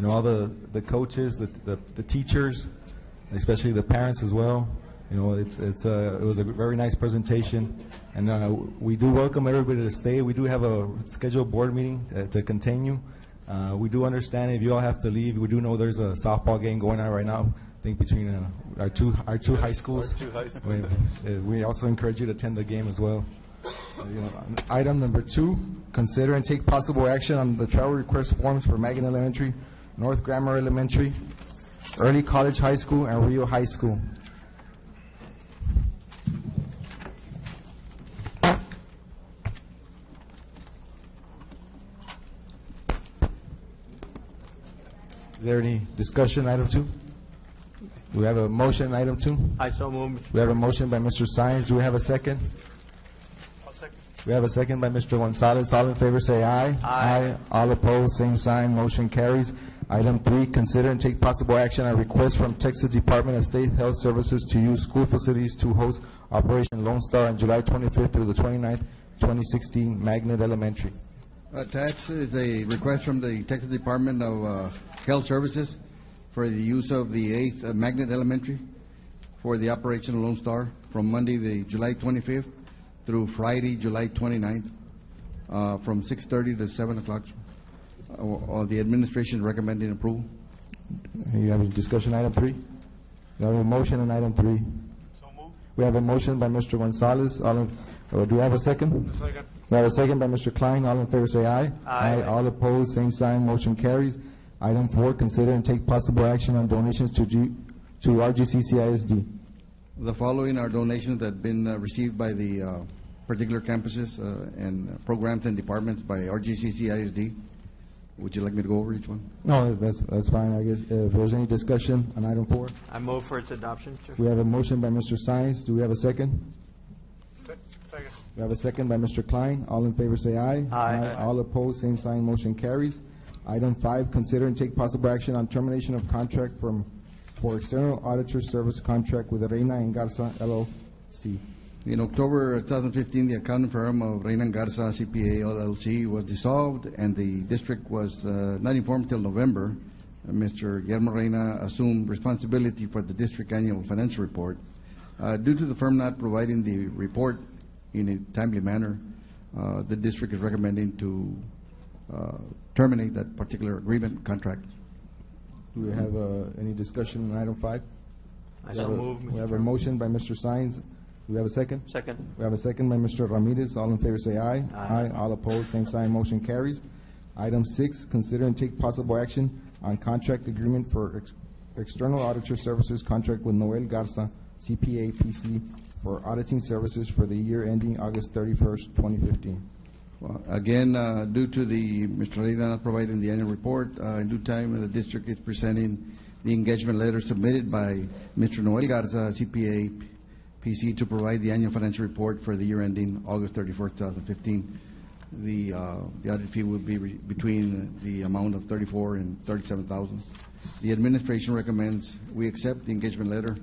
S1: all the coaches, the teachers, especially the parents as well. It was a very nice presentation, and we do welcome everybody to stay. We do have a scheduled board meeting to continue. We do understand if you all have to leave. We do know there's a softball game going on right now, I think between our two high schools. We also encourage you to attend the game as well. Item number 2, consider and take possible action on the travel request forms for Magnet Elementary, North Grammar Elementary, Early College High School, and Rio High School. Is there any discussion, item 2? Do we have a motion, item 2?
S2: I so move.
S1: We have a motion by Mr. Sines. Do we have a second?
S2: I'll second.
S1: We have a second by Mr. Gonzalez. All in favor say aye.
S2: Aye.
S1: All opposed, same sign. Motion carries. Item 3, consider and take possible action on request from Texas Department of State Health Services to use school facilities to host Operation Lone Star on July 25th through the 29th, 2016, Magnet Elementary.
S14: Attached is a request from the Texas Department of Health Services for the use of the 8th Magnet Elementary for the Operation Lone Star from Monday, the July 25th through Friday, July 29th, from 6:30 to 7 o'clock. The administration recommending approval.
S1: You have a discussion, item 3? We have a motion on item 3.
S2: So move.
S1: We have a motion by Mr. Gonzalez. Do we have a second?
S2: Second.
S1: We have a second by Mr. Klein. All in favor say aye.
S2: Aye.
S1: All opposed, same sign. Motion carries. Item 4, consider and take possible action on donations to RGCCISD.
S14: The following are donations that have been received by the particular campuses and programs and departments by RGCCISD. Would you like me to go over each one?
S1: No, that's fine, I guess. If there's any discussion on item 4.
S2: I move for its adoption, sir.
S1: We have a motion by Mr. Sines. Do we have a second?
S2: Second.
S1: We have a second by Mr. Klein. All in favor say aye.
S2: Aye.
S1: All opposed, same sign. Motion carries. Item 5, consider and take possible action on termination of contract for external auditor service contract with Reina and Garza LLC.
S14: In October 2015, the accounting firm of Reina and Garza CPA LLC was dissolved, and the district was not informed until November. Mr. Guillermo Reina assumed responsibility for the district annual financial report. Due to the firm not providing the report in a timely manner, the district is recommending to terminate that particular agreement contract.
S1: Do we have any discussion on item 5?
S2: I so move,
S1: We
S2: Mr.
S1: have a
S2: Chairman.
S1: motion by Mr. Sines. Do we have a second?
S2: Second.
S1: We have a second by Mr. Ramirez. All in favor say aye.
S2: Aye.
S1: All opposed, same sign. Motion carries. Item 6, consider and take possible action on contract agreement for external auditor services contract with Noel Garza, CPA, PC, for auditing services for the year ending August 31st, 2015.
S14: Well, again, due to Mr. Reina not providing the annual report, in due time, the district is presenting the engagement letter submitted by Mr. Noel Garza, CPA, PC, to provide the annual financial report for the year ending August 31st, 2015. The audit fee will be between the amount of $34,000 and $37,000. The administration recommends we accept the engagement letter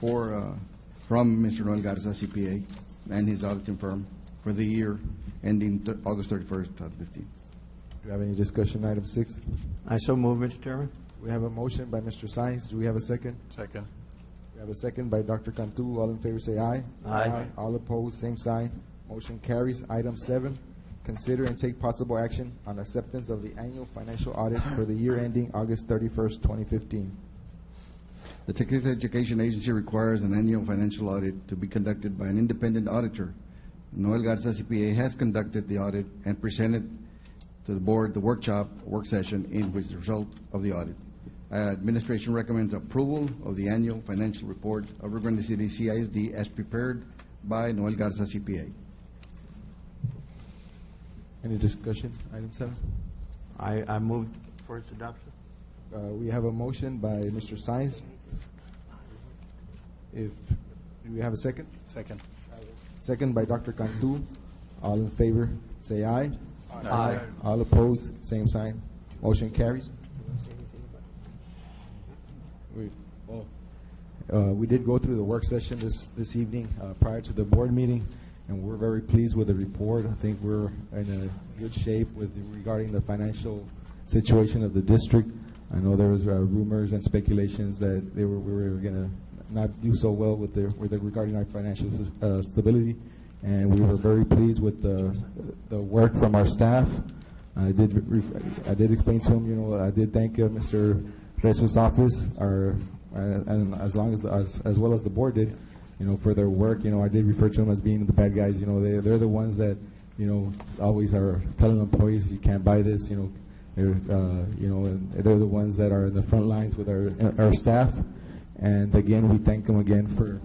S14: from Mr. Noel Garza, CPA, and his auditing firm for the year ending August 31st, 2015.
S1: Do you have any discussion, item 6?
S2: I so move, Mr. Chairman.
S1: We have a motion by Mr. Sines. Do we have a second?
S2: Second.
S1: We have a second by Dr. Cantu. All in favor say aye.
S2: Aye.
S1: All opposed, same sign. Motion carries. Item 7, consider and take possible action on acceptance of the annual financial audit for the year ending August 31st, 2015.
S14: The Texas Education Agency requires an annual financial audit to be conducted by an independent auditor. Noel Garza CPA has conducted the audit and presented to the board the work session in which the result of the audit. Administration recommends approval of the annual financial report of Rio Grande City CISD as prepared by Noel Garza CPA.
S1: Any discussion, item 7?
S2: I move for its adoption.
S1: We have a motion by Mr. Sines. Do we have a second?
S2: Second.
S1: Second by Dr. Cantu. All in favor, say aye.
S2: Aye.
S1: All opposed, same sign. Motion carries. We did go through the work session this evening prior to the board meeting,
S15: and we're very pleased with the report. I think we're in a good shape regarding the financial situation of the district. I know there was rumors and speculations that we were going to not do so well with regarding our financial stability, and we were very pleased with the work from our staff. I did explain to him, I did thank Mr. Rezo's office, and as well as the board did, for their work. I did refer to them as being the bad guys. They're the ones that, always are telling employees you can't buy this. They're the ones that are in the front lines with our staff. And again, we thank them again for.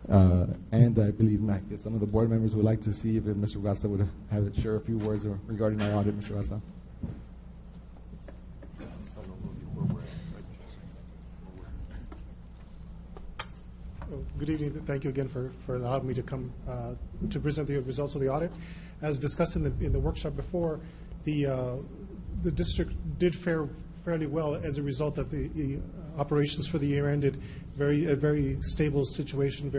S15: And I believe some of the board members would like to see if Mr. Garza would share a few words regarding our audit, Mr. Garza.
S16: Good evening. Thank you again for allowing me to come to present the results of the audit. As discussed in the workshop before, the district did fare fairly well as a result of the operations for the year ended. A very stable situation.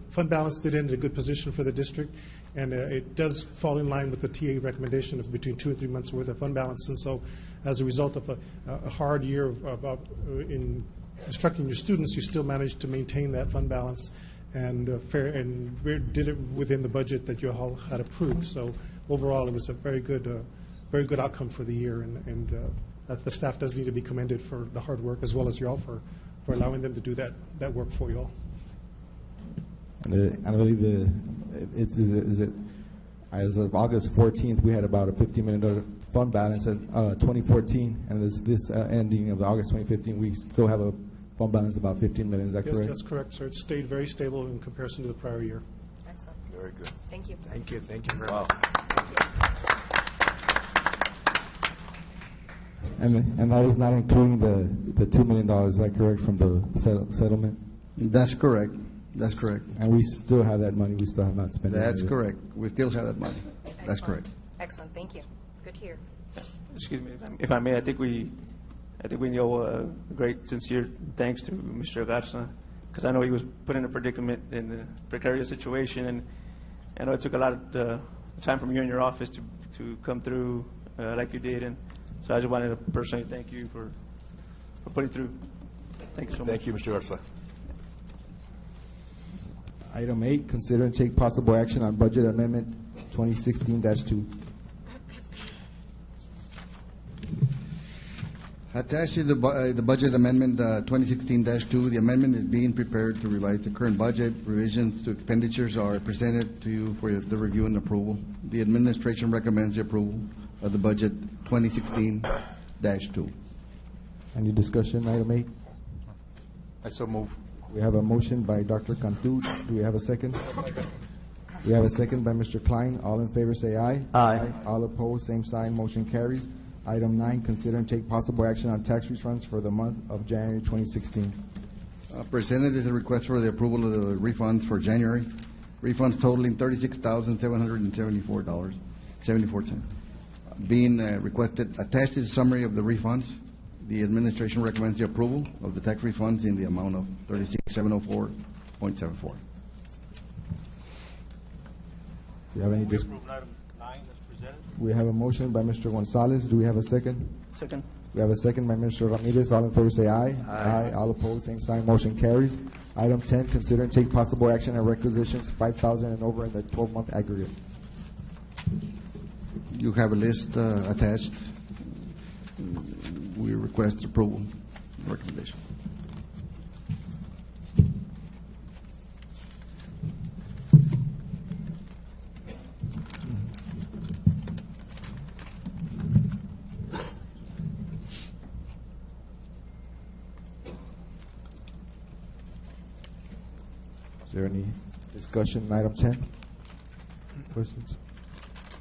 S16: Fund balance did end in a good position for the district, and it does fall in line with the TA recommendation of between 2 and 3 months worth of fund balance. And so, as a result of a hard year in instructing your students, you still managed to maintain that fund balance and did it within the budget that you all had approved. So overall, it was a very good outcome for the year, and the staff does need to be commended for the hard work, as well as you all for allowing them to do that work for you all.
S15: And I believe as of August 14th, we had about a $50 million fund balance at 2014, and this ending of August 2015, we still have a fund balance of about $15 million. Is that correct?
S16: Yes, that's correct, sir. It stayed very stable in comparison to the prior year.
S6: Excellent.
S2: Very good.
S6: Thank you.
S2: Thank you. Thank you very much.
S15: And that is not including the $2 million, is that correct, from the settlement?
S14: That's correct. That's correct.
S15: And we still have that money. We still have not spent it.
S14: That's correct. We still have that money.
S6: Excellent.
S14: That's correct.
S6: Excellent. Thank you. Good to hear.
S17: Excuse me, if I may. I think we owe a great, sincere thanks to Mr. Garza, because I know he was put in a predicament in a precarious situation, and I know it took a lot of time from you in your office to come through like you did, and so I just wanted to personally thank you for putting through. Thank you so much.
S2: Thank you, Mr. Garza.
S1: Item 8, consider and take possible action on budget amendment 2016-2.
S14: Attached to the budget amendment 2016-2, the amendment is being prepared to revise the current budget. Revisions to expenditures are presented to you for the review and approval. The administration recommends the approval of the budget 2016-2.
S1: Any discussion, item 8?
S2: I so move.
S1: We have a motion by Dr. Cantu. Do we have a second? We have a second by Mr. Klein. All in favor say aye.
S17: Aye.
S1: All opposed, same sign. Motion carries. Item 9, consider and take possible action on tax refunds for the month of January 2016.
S14: Presented is a request for the approval of the refunds for January. Refunds totaling $36,774.74. Being requested, attached is a summary of the refunds. The administration recommends the approval of the tax refunds in the amount of $36,704.74.
S1: Do you have any
S2: Item 9 is presented.
S1: We have a motion by Mr. Gonzalez. Do we have a second?
S17: Second.
S1: We have a second by Mr. Ramirez. All in favor say aye.
S17: Aye.
S1: All opposed, same sign. Motion carries. Item 10, consider and take possible action on requisitions 5,000 and over in the 12-month aggregate.
S14: You have a list attached. We request approval recommendation.
S1: Is there any discussion on item 10? Questions?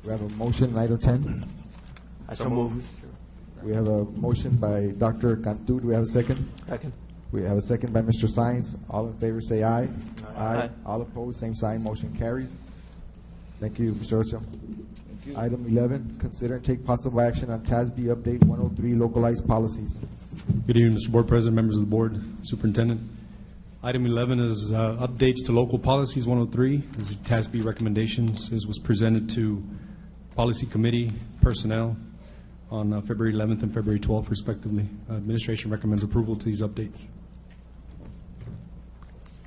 S1: We have a motion on item 10.
S2: I so move.
S1: We have a motion by Dr. Cantu. Do we have a second?
S17: Second.
S1: We have a second by Mr. Sines. All in favor say aye.
S17: Aye.
S1: All opposed, same sign. Motion carries. Thank you, Mr. Orcio. Item 11, consider and take possible action on TASB Update 103 localized policies.
S18: Good evening, Mr. Board President, members of the board, Superintendent. Item 11 is updates to local policies 103. This is TASB recommendations. This was presented to Policy Committee personnel on February 11th and February 12th, respectively. Administration recommends approval to these updates.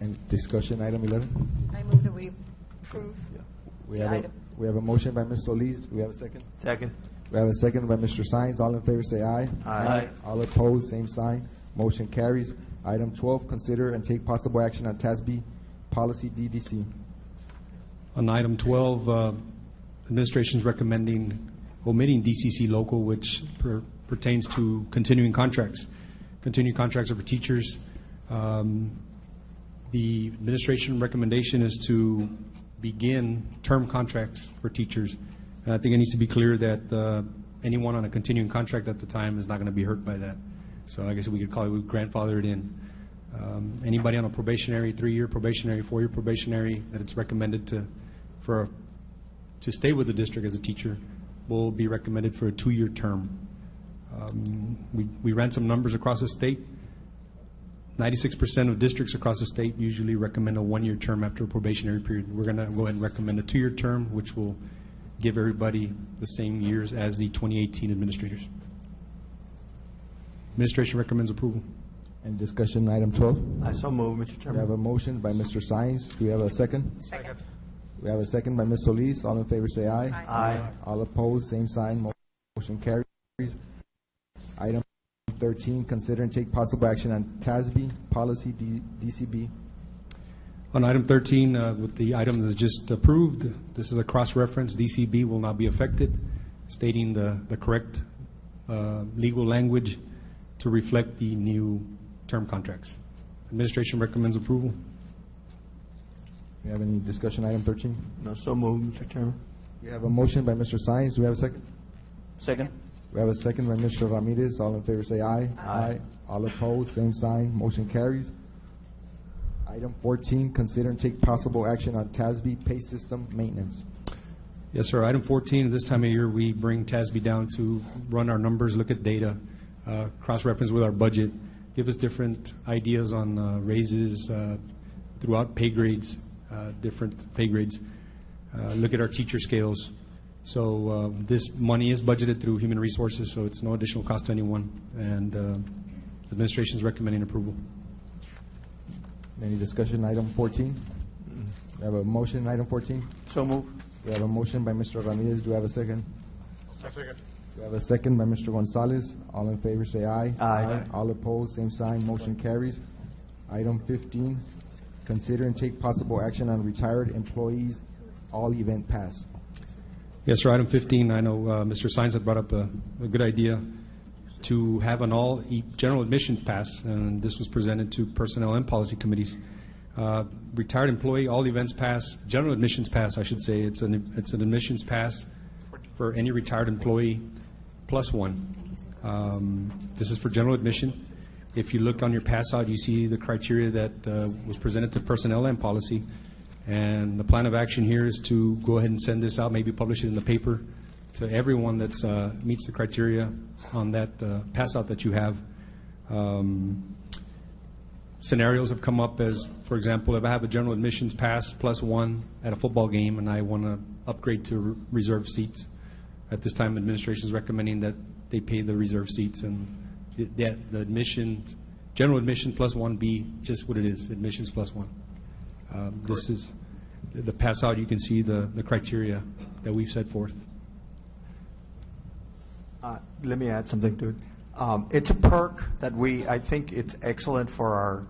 S1: And discussion, item 11.
S6: I move that we approve
S1: We
S6: the
S1: have
S6: item.
S1: we have a motion by Ms. Solis. Do we have a second?
S17: Second.
S1: We have a second by Mr. Sines. All in favor say aye.
S17: Aye.
S1: All opposed, same sign. Motion carries. Item 12, consider and take possible action on TASB policy DDC.
S18: On item 12, administration is recommending omitting DCC local, which pertains to continuing contracts. Continuing contracts are for teachers. The administration recommendation is to begin term contracts for teachers. And I think it needs to be clear that anyone on a continuing contract at the time is not going to be hurt by that. So I guess we could call it, we grandfather it in. Anybody on a probationary, 3-year probationary, 4-year probationary, that it's recommended to stay with the district as a teacher will be recommended for a 2-year term. We ran some numbers across the state. 96% of districts across the state usually recommend a 1-year term after a probationary period. We're going to go ahead and recommend a 2-year term, which will give everybody the same years as the 2018 administrators. Administration recommends approval.
S1: And discussion, item 12.
S17: I so move, Mr.
S1: We
S17: Chairman.
S1: have a motion by Mr. Sines. Do we have a second?
S6: Second.
S1: We have a second by Ms. Solis. All in favor say aye.
S17: Aye.
S1: All opposed, same sign. Motion carries. Item 13, consider and take possible action on TASB policy DCB.
S18: On item 13, with the item that's just approved, this is a cross-reference. DCB will not be affected, stating the correct legal language to reflect the new term contracts. Administration recommends approval.
S1: We have any discussion, item 13?
S17: No, so move, Mr. Chairman.
S1: We have a motion by Mr. Sines. Do we have a second?
S17: Second.
S1: We have a second by Mr. Ramirez. All in favor say aye.
S17: Aye.
S1: All opposed, same sign. Motion carries. Item 14, consider and take possible action on TASB pay system maintenance.
S18: Yes, sir. Item 14, this time of year, we bring TASB down to run our numbers, look at data, cross-reference with our budget, give us different ideas on raises throughout pay grades, different pay grades, look at our teacher scales. So this money is budgeted through Human Resources, so it's no additional cost to anyone, and the administration is recommending approval.
S1: Any discussion, item 14? We have a motion, item 14?
S17: So move.
S1: We have a motion by Mr. Ramirez. Do we have a second?
S2: Second.
S1: We have a second by Mr. Gonzalez. All in favor say aye.
S17: Aye.
S1: All opposed, same sign. Motion carries. Item 15, consider and take possible action on retired employees all event pass.
S18: Yes, sir. Item 15, I know Mr. Sines had brought up a good idea to have an all general admission pass, and this was presented to personnel and policy committees. Retired employee all events pass, general admissions pass, I should say. It's an admissions pass for any retired employee plus one. This is for general admission. If you look on your pass out, you see the criteria that was presented to personnel and policy. And the plan of action here is to go ahead and send this out, maybe publish it in the paper to everyone that meets the criteria on that pass out that you have. Scenarios have come up as, for example, if I have a general admissions pass plus one at a football game and I want to upgrade to reserve seats, at this time administration is recommending that they pay the reserve seats, and the admission, general admission plus one be just what it is, admissions plus one. This is the pass out. You can see the criteria that we've set forth.
S19: Let me add something to it. It's a perk that I think it's excellent for our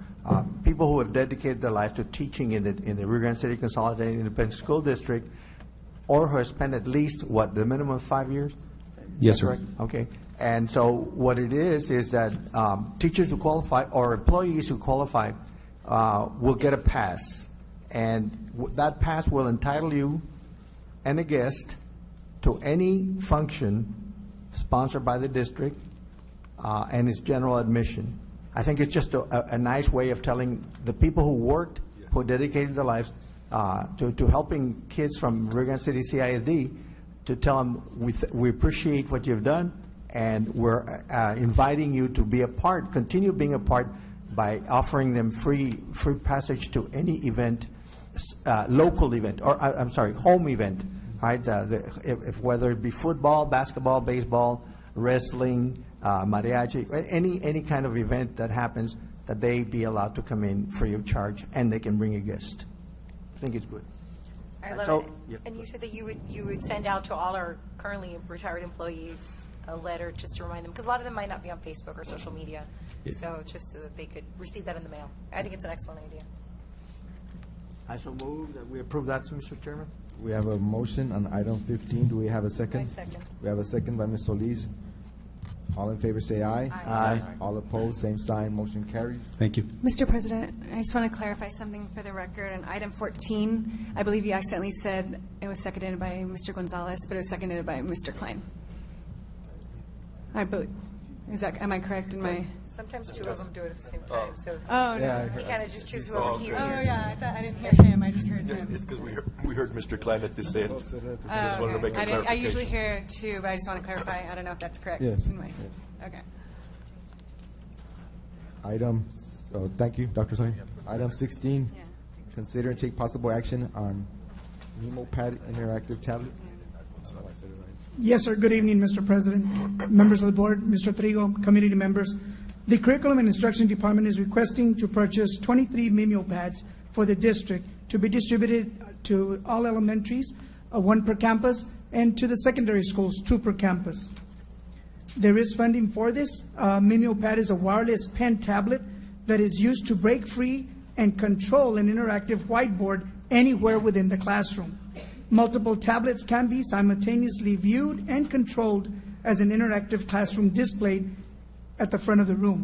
S19: people who have dedicated their life to teaching in the Rio Grande City Consolidated Independent School District, or who have spent at least, the minimum of 5 years?
S18: Yes, sir.
S19: Correct? Okay. And so what it is that teachers who qualify or employees who qualify will get a pass. And that pass will entitle you and a guest to any function sponsored by the district, and it's general admission. I think it's just a nice way of telling the people who worked, who dedicated their lives to helping kids from Rio Grande City CISD, to tell them we appreciate what you've done, and we're inviting you to be a part, continue being a part by offering them free passage to any event, local event, or I'm sorry, home event, right? If whether it be football, basketball, baseball, wrestling, mariachi, any kind of event that happens, that they be allowed to come in free of charge, and they can bring a guest. I think it's good.
S6: I love
S19: So-
S6: it.
S19: Yep.
S6: And you said that you would send out to all our currently retired employees a letter just to remind them, because a lot of them might not be on Facebook or social media. So just so that they could receive that in the mail. I think it's an excellent idea.
S19: I so move that we approve that, Mr. Chairman.
S1: We have a motion on item 15. Do we have a second?
S6: I second.
S1: We have a second by Ms. Solis. All in favor say aye.
S19: Aye.
S1: All opposed, same sign, motion carries.
S18: Thank you.
S20: Mr. President, I just want to clarify something for the record. On item 14, I believe you accidentally said it was seconded by Mr. Gonzalez, but it was seconded by Mr. Klein. I believe. Am I correct in my?
S6: Sometimes two of them do it at the same time, so
S20: Oh,
S1: Yeah,
S20: no.
S6: you kind of just choose whoever hears.
S20: Oh, yeah, I didn't hear him. I just heard him.
S2: It's because we heard Mr. Klein at this end. Just wanted to make a
S20: I
S2: clarification.
S20: usually hear two, but I just want to clarify. I don't know if that's correct.
S1: Yes.
S20: In my- Okay.
S1: Thank you, Dr. Sonia. Item 16, consider and take possible action on MemoPad interactive tablet.
S5: Yes, sir. Good evening, Mr. President, members of the board, Mr. Trigo, community members. The Curriculum and Instruction Department is requesting to purchase 23 Memo pads for the district to be distributed to all elementaries, 1 per campus, and to the secondary schools, 2 per campus. There is funding for this. Memo pad is a wireless pen tablet that is used to break free and control an interactive whiteboard anywhere within the classroom. Multiple tablets can be simultaneously viewed and controlled as an interactive classroom displayed at the front of the room.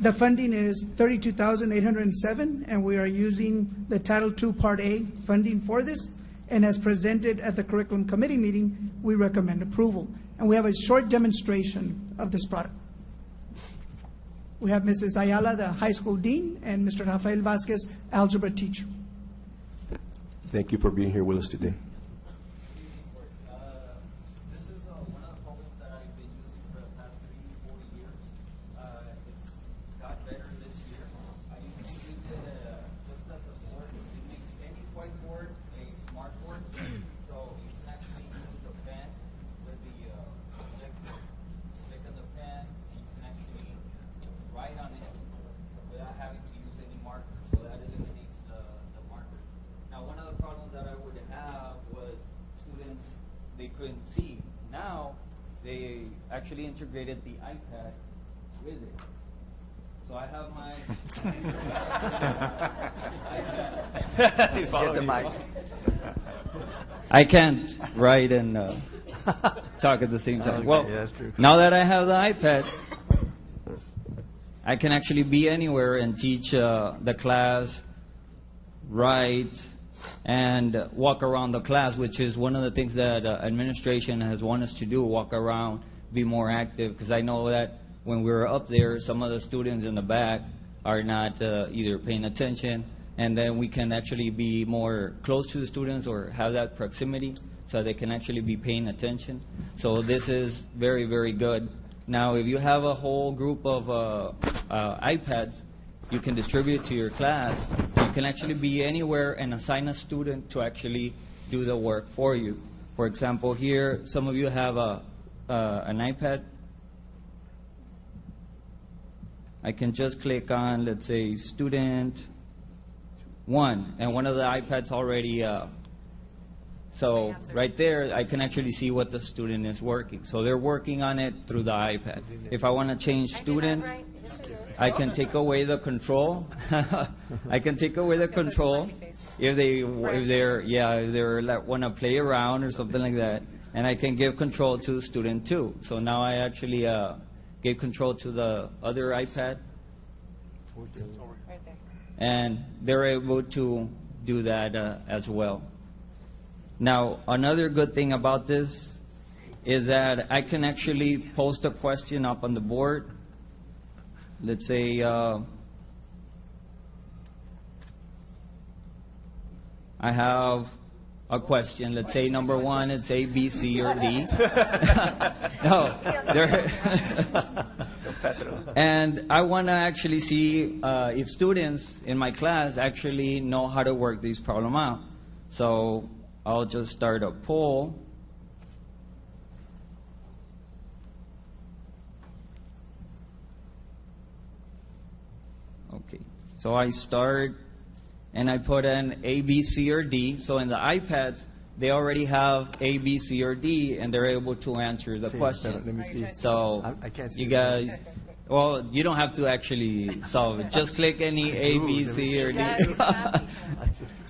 S5: The funding is $32,807, and we are using the Title II Part A funding for this. And as presented at the Curriculum Committee meeting, we recommend approval. And we have a short demonstration of this product. We have Mrs. Ayala, the high school dean, and Mr. Rafael Vasquez, algebra teacher.
S2: Thank you for being here with us today.
S21: This is one of the programs that I've been using for the past 3-4 years. It's got better this year. You can use it just as a board. It makes any whiteboard a smart board. So you can actually use a pen with the projector, click on the pen, and you can actually write on it without having to use any markers. So that eliminates the markers. Now, one of the problems that I would have was students, they couldn't see. Now, they actually integrated the iPad with it. So I have my iPad.
S19: He's following the mic.
S21: I can't write and talk at the same time.
S19: Okay,
S21: Well,
S19: yeah, that's true.
S21: now that I have the iPad, I can actually be anywhere and teach the class, write, and walk around the class, which is one of the things that administration has wanted us to do, walk around, be more active, because I know that when we were up there, some of the students in the back are not either paying attention, and then we can actually be more close to the students or have that proximity so they can actually be paying attention. So this is very, very good. Now, if you have a whole group of iPads, you can distribute to your class. You can actually be anywhere and assign a student to actually do the work for you. For example, here, some of you have an iPad. I can just click on, let's say, student 1, and one of the iPads already, so right there, I can actually see what the student is working. So they're working on it through the iPad. If I want to change student, I can take away the control. I can take away the control if they want to play around or something like that, and I can give control to the student too. So now I actually gave control to the other iPad, and they're able to do that as well. Now, another good thing about this is that I can actually post a question up on the board. Let's say I have a question. Let's say number 1, it's A, B, C, or D. No,
S17: Pass it on.
S21: And I want to actually see if students in my class actually know how to work these problem out. So I'll just start a poll. Okay, so I start and I put in A, B, C, or D. So in the iPads, they already have A, B, C, or D, and they're able to answer the question.
S2: Let me see.
S21: So
S2: I can't see
S21: you guys, well, you don't have to actually solve it. Just click any A, B, C, or D.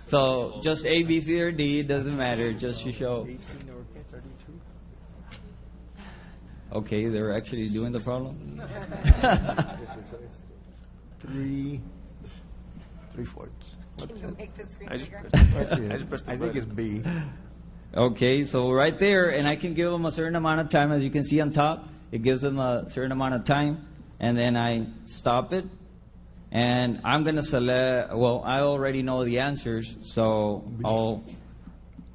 S21: So just A, B, C, or D, it doesn't matter, just to show. Okay, they're actually doing the problem.
S2: 3/4.
S6: Can you make the screen
S17: I just
S6: bigger?
S17: pressed the
S2: I think it's
S17: button.
S2: B.
S21: Okay, so right there, and I can give them a certain amount of time, as you can see on top. It gives them a certain amount of time, and then I stop it. And I'm going to select, well, I already know the answers, so I'll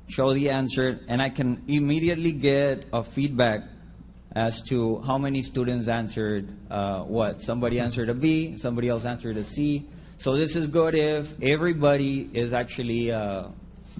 S21: show the answer, and I can immediately get a feedback as to how many students answered what. Somebody answered a B, somebody else answered a C. So this is good if everybody is actually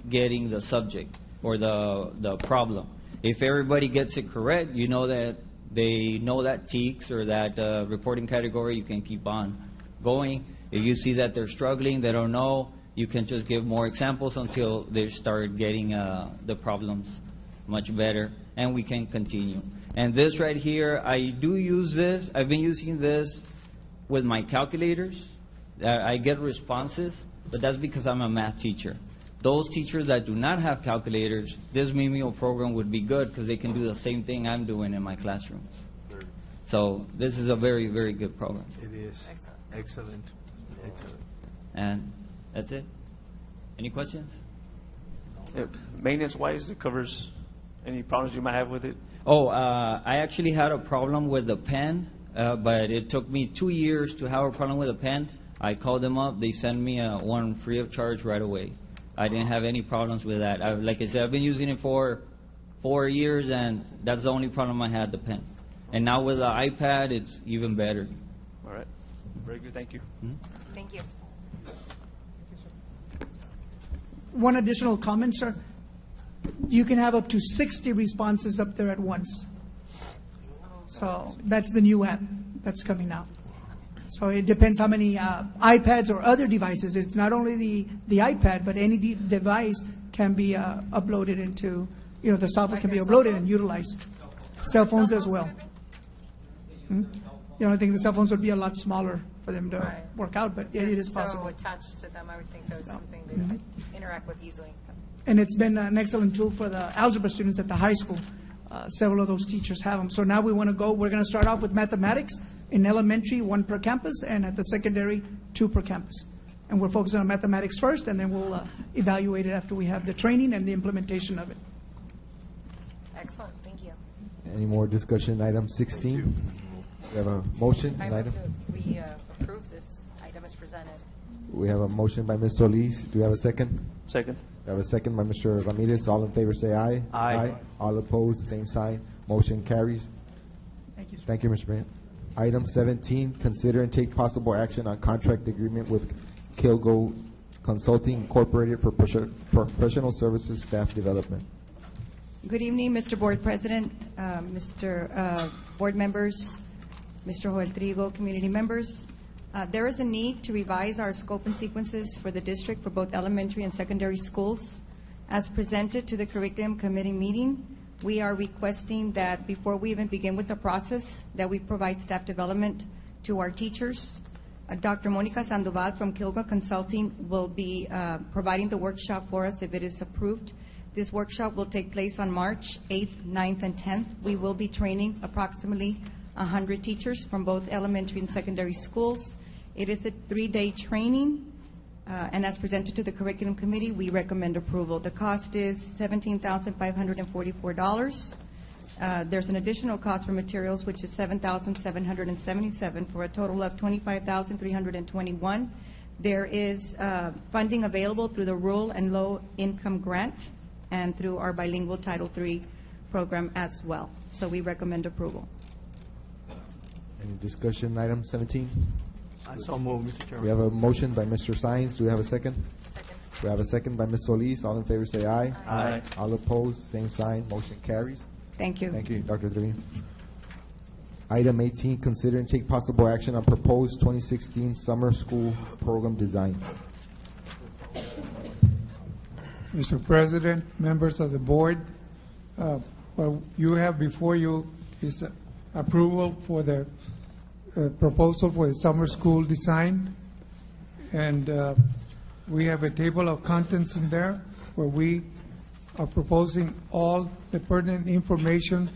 S21: getting the subject or the problem. If everybody gets it correct, you know that they know that TEKS or that reporting category, you can keep on going. If you see that they're struggling, they don't know, you can just give more examples until they start getting the problems much better, and we can continue. And this right here, I do use this. I've been using this with my calculators. I get responses, but that's because I'm a math teacher. Those teachers that do not have calculators, this Mimeo program would be good because they can do the same thing I'm doing in my classrooms. So this is a very, very good program.
S2: It is. Excellent. Excellent.
S21: And that's it. Any questions?
S17: Maintenance-wise, it covers any problems you might have with it?
S21: Oh, I actually had a problem with the pen, but it took me 2 years to have a problem with a pen. I called them up. They sent me one free of charge right away. I didn't have any problems with that. Like I said, I've been using it for 4 years, and that's the only problem I had, the pen. And now with the iPad, it's even better.
S17: All right. Very good. Thank you.
S6: Thank you.
S5: One additional comment, sir. You can have up to 60 responses up there at once. So that's the new app that's coming out. So it depends how many iPads or other devices. It's not only the iPad, but any device can be uploaded into, the software can be uploaded and utilized. Cell phones as well. I think the cell phones would be a lot smaller for them to work out, but it is possible.
S6: So attached to them, I would think that was something they could interact with easily.
S5: And it's been an excellent tool for the algebra students at the high school. Several of those teachers have them. So now we're going to start off with mathematics in elementary, 1 per campus, and at the secondary, 2 per campus. And we're focusing on mathematics first, and then we'll evaluate it after we have the training and the implementation of it.
S6: Excellent, thank you.
S1: Any more discussion? Item 16. We have a motion.
S6: I
S1: Item.
S6: move that we approve this item as presented.
S1: We have a motion by Ms. Solis. Do we have a second?
S17: Second.
S1: We have a second by Mr. Ramirez. All in favor say aye.
S2: Aye.
S1: All opposed, same sign. Motion carries.
S5: Thank you, sir.
S1: Thank you, Mr. Brandt. Item 17, consider and take possible action on contract agreement with Kilgo Consulting Incorporated for professional services staff development.
S4: Good evening, Mr. Board President, Mr. Board members, Mr. Joel Trigo, community members. There is a need to revise our scope and sequences for the district for both elementary and secondary schools. As presented to the Curriculum Committee meeting, we are requesting that before we even begin with the process, that we provide staff development to our teachers. Dr. Monica Sandoval from Kilgo Consulting will be providing the workshop for us if it is approved. This workshop will take place on March 8th, 9th, and 10th. We will be training approximately 100 teachers from both elementary and secondary schools. It is a 3-day training, and as presented to the Curriculum Committee, we recommend approval. The cost is $17,544. There's an additional cost for materials, which is $7,777 for a total of $25,321. There is funding available through the Rural and Low Income Grant and through our bilingual Title III program as well. So we recommend approval.
S1: Any discussion, item 17?
S19: I so move, Mr. Chairman.
S1: We have a motion by Mr. Sines. Do we have a second? Second. We have a second by Ms. Solis. All in favor say aye.
S19: Aye.
S1: All opposed, same sign. Motion carries.
S4: Thank you.
S1: Thank you, Dr. Trevino. Item 18, consider and take possible action on proposed 2016 summer school program design.
S7: Mr. President, members of the board, what you have before you is approval for the proposal for the summer school design. And we have a table of contents in there where we are proposing all the pertinent information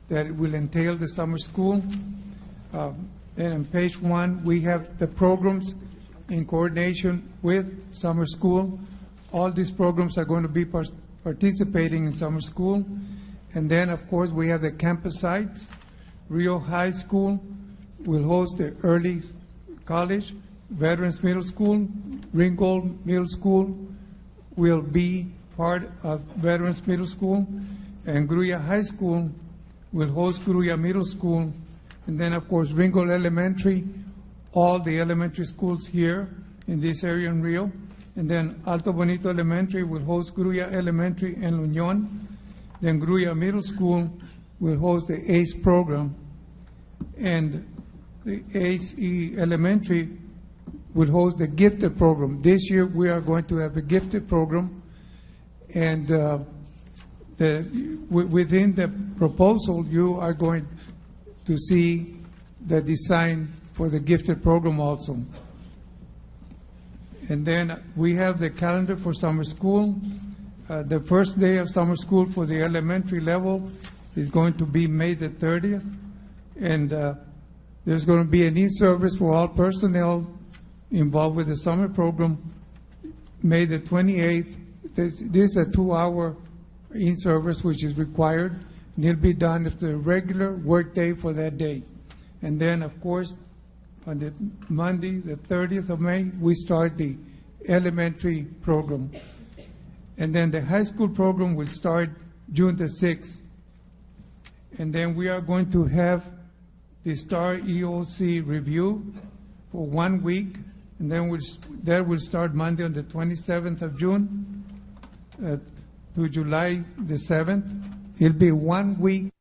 S7: that will entail the summer school. And on page 1, we have the programs in coordination with summer school. All these programs are going to be participating in summer school. And then, of course, we have the campus sites. Rio High School will host the early college. Veterans Middle School, Ringgold Middle School will be part of Veterans Middle School. And Gruya High School will host Gruya Middle School. And then, of course, Ringgold Elementary, all the elementary schools here in this area in Rio. And then Alto Bonito Elementary will host Gruya Elementary and Luñón. Then Gruya Middle School will host the ACE program. And the ACE Elementary will host the gifted program. This year we are going to have a gifted program. And within the proposal, you are going to see the design for the gifted program also. And then we have the calendar for summer school. The first day of summer school for the elementary level is going to be May the 30th. And there's going to be an in-service for all personnel involved with the summer program May the 28th. This is a 2-hour in-service which is required. And it'll be done after the regular work day for that day. And then, of course, on the Monday, the 30th of May, we start the elementary program. And then the high school program will start June the 6th. And then we are going to have the STAR EOC review for 1 week. And then that will start Monday on the 27th of June to July the 7th. It'll be 1 week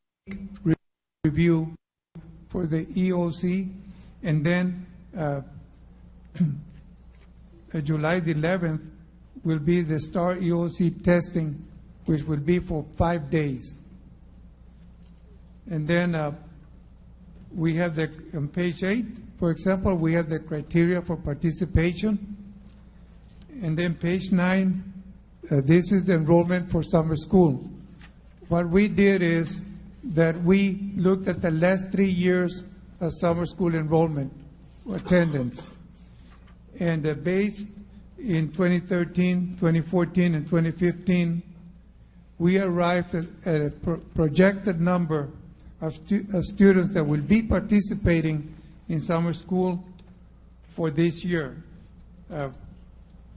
S7: review for the EOC. And then July the 11th will be the STAR EOC testing, which will be for 5 days. And then we have on page 8, for example, we have the criteria for participation. And then page 9, this is the enrollment for summer school. What we did is that we looked at the last 3 years of summer school enrollment attendance. And based in 2013, 2014, and 2015, we arrived at a projected number of students that will be participating in summer school for this year.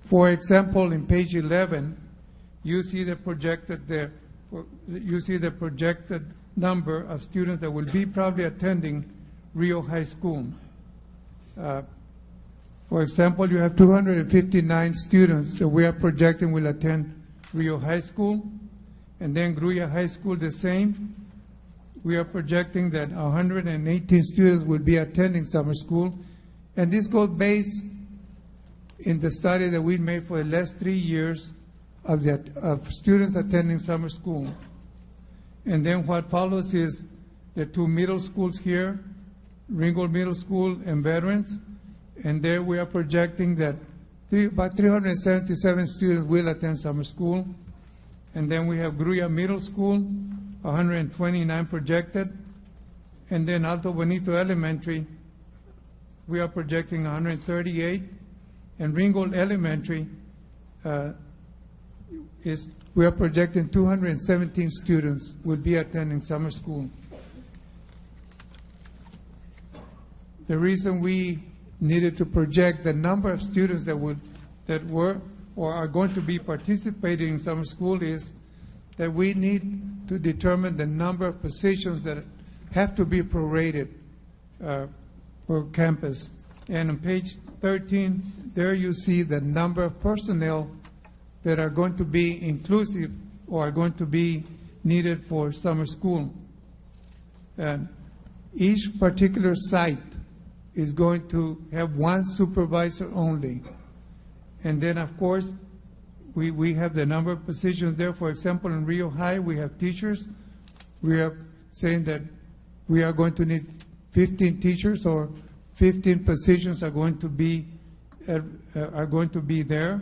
S7: For example, in page 11, you see the projected number of students that will be probably attending Rio High School. For example, you have 259 students that we are projecting will attend Rio High School, and then Gruya High School the same. We are projecting that 118 students will be attending summer school, and this goes based in the study that we made for the last 3 years of students attending summer school. And then what follows is the 2 middle schools here, Ringgold Middle School and Veterans, and there we are projecting that about 377 students will attend summer school. And then we have Gruya Middle School, 129 projected. And then Alto Bonito Elementary, we are projecting 138. And Ringgold Elementary, we are projecting 217 students will be attending summer school. The reason we needed to project the number of students that were or are going to be participating in summer school is that we need to determine the number of positions that have to be prorated for campus. And on page 13, there you see the number of personnel that are going to be inclusive or are going to be needed for summer school. And each particular site is going to have one supervisor only. And then, of course, we have the number of positions there. For example, in Rio High, we have teachers. We are saying that we are going to need 15 teachers, or 15 positions are going to be there,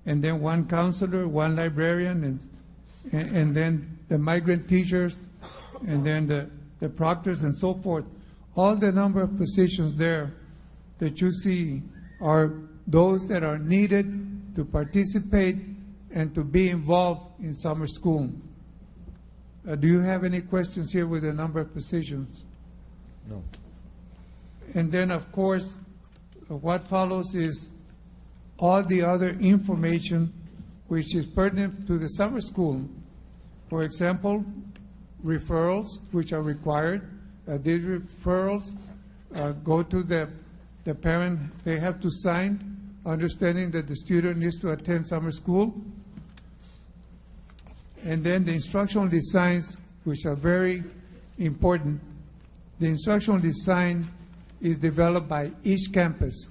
S7: and then one counselor, one librarian, and then the migrant teachers, and then the proctors and so forth. All the number of positions there that you see are those that are needed to participate and to be involved in summer school. Do you have any questions here with the number of positions?
S1: No.
S7: And then, of course, what follows is all the other information which is pertinent to the summer school. For example, referrals, which are required. These referrals go to the parent. They have to sign, understanding that the student needs to attend summer school. And then the instructional designs, which are very important. The instructional design is developed by each campus.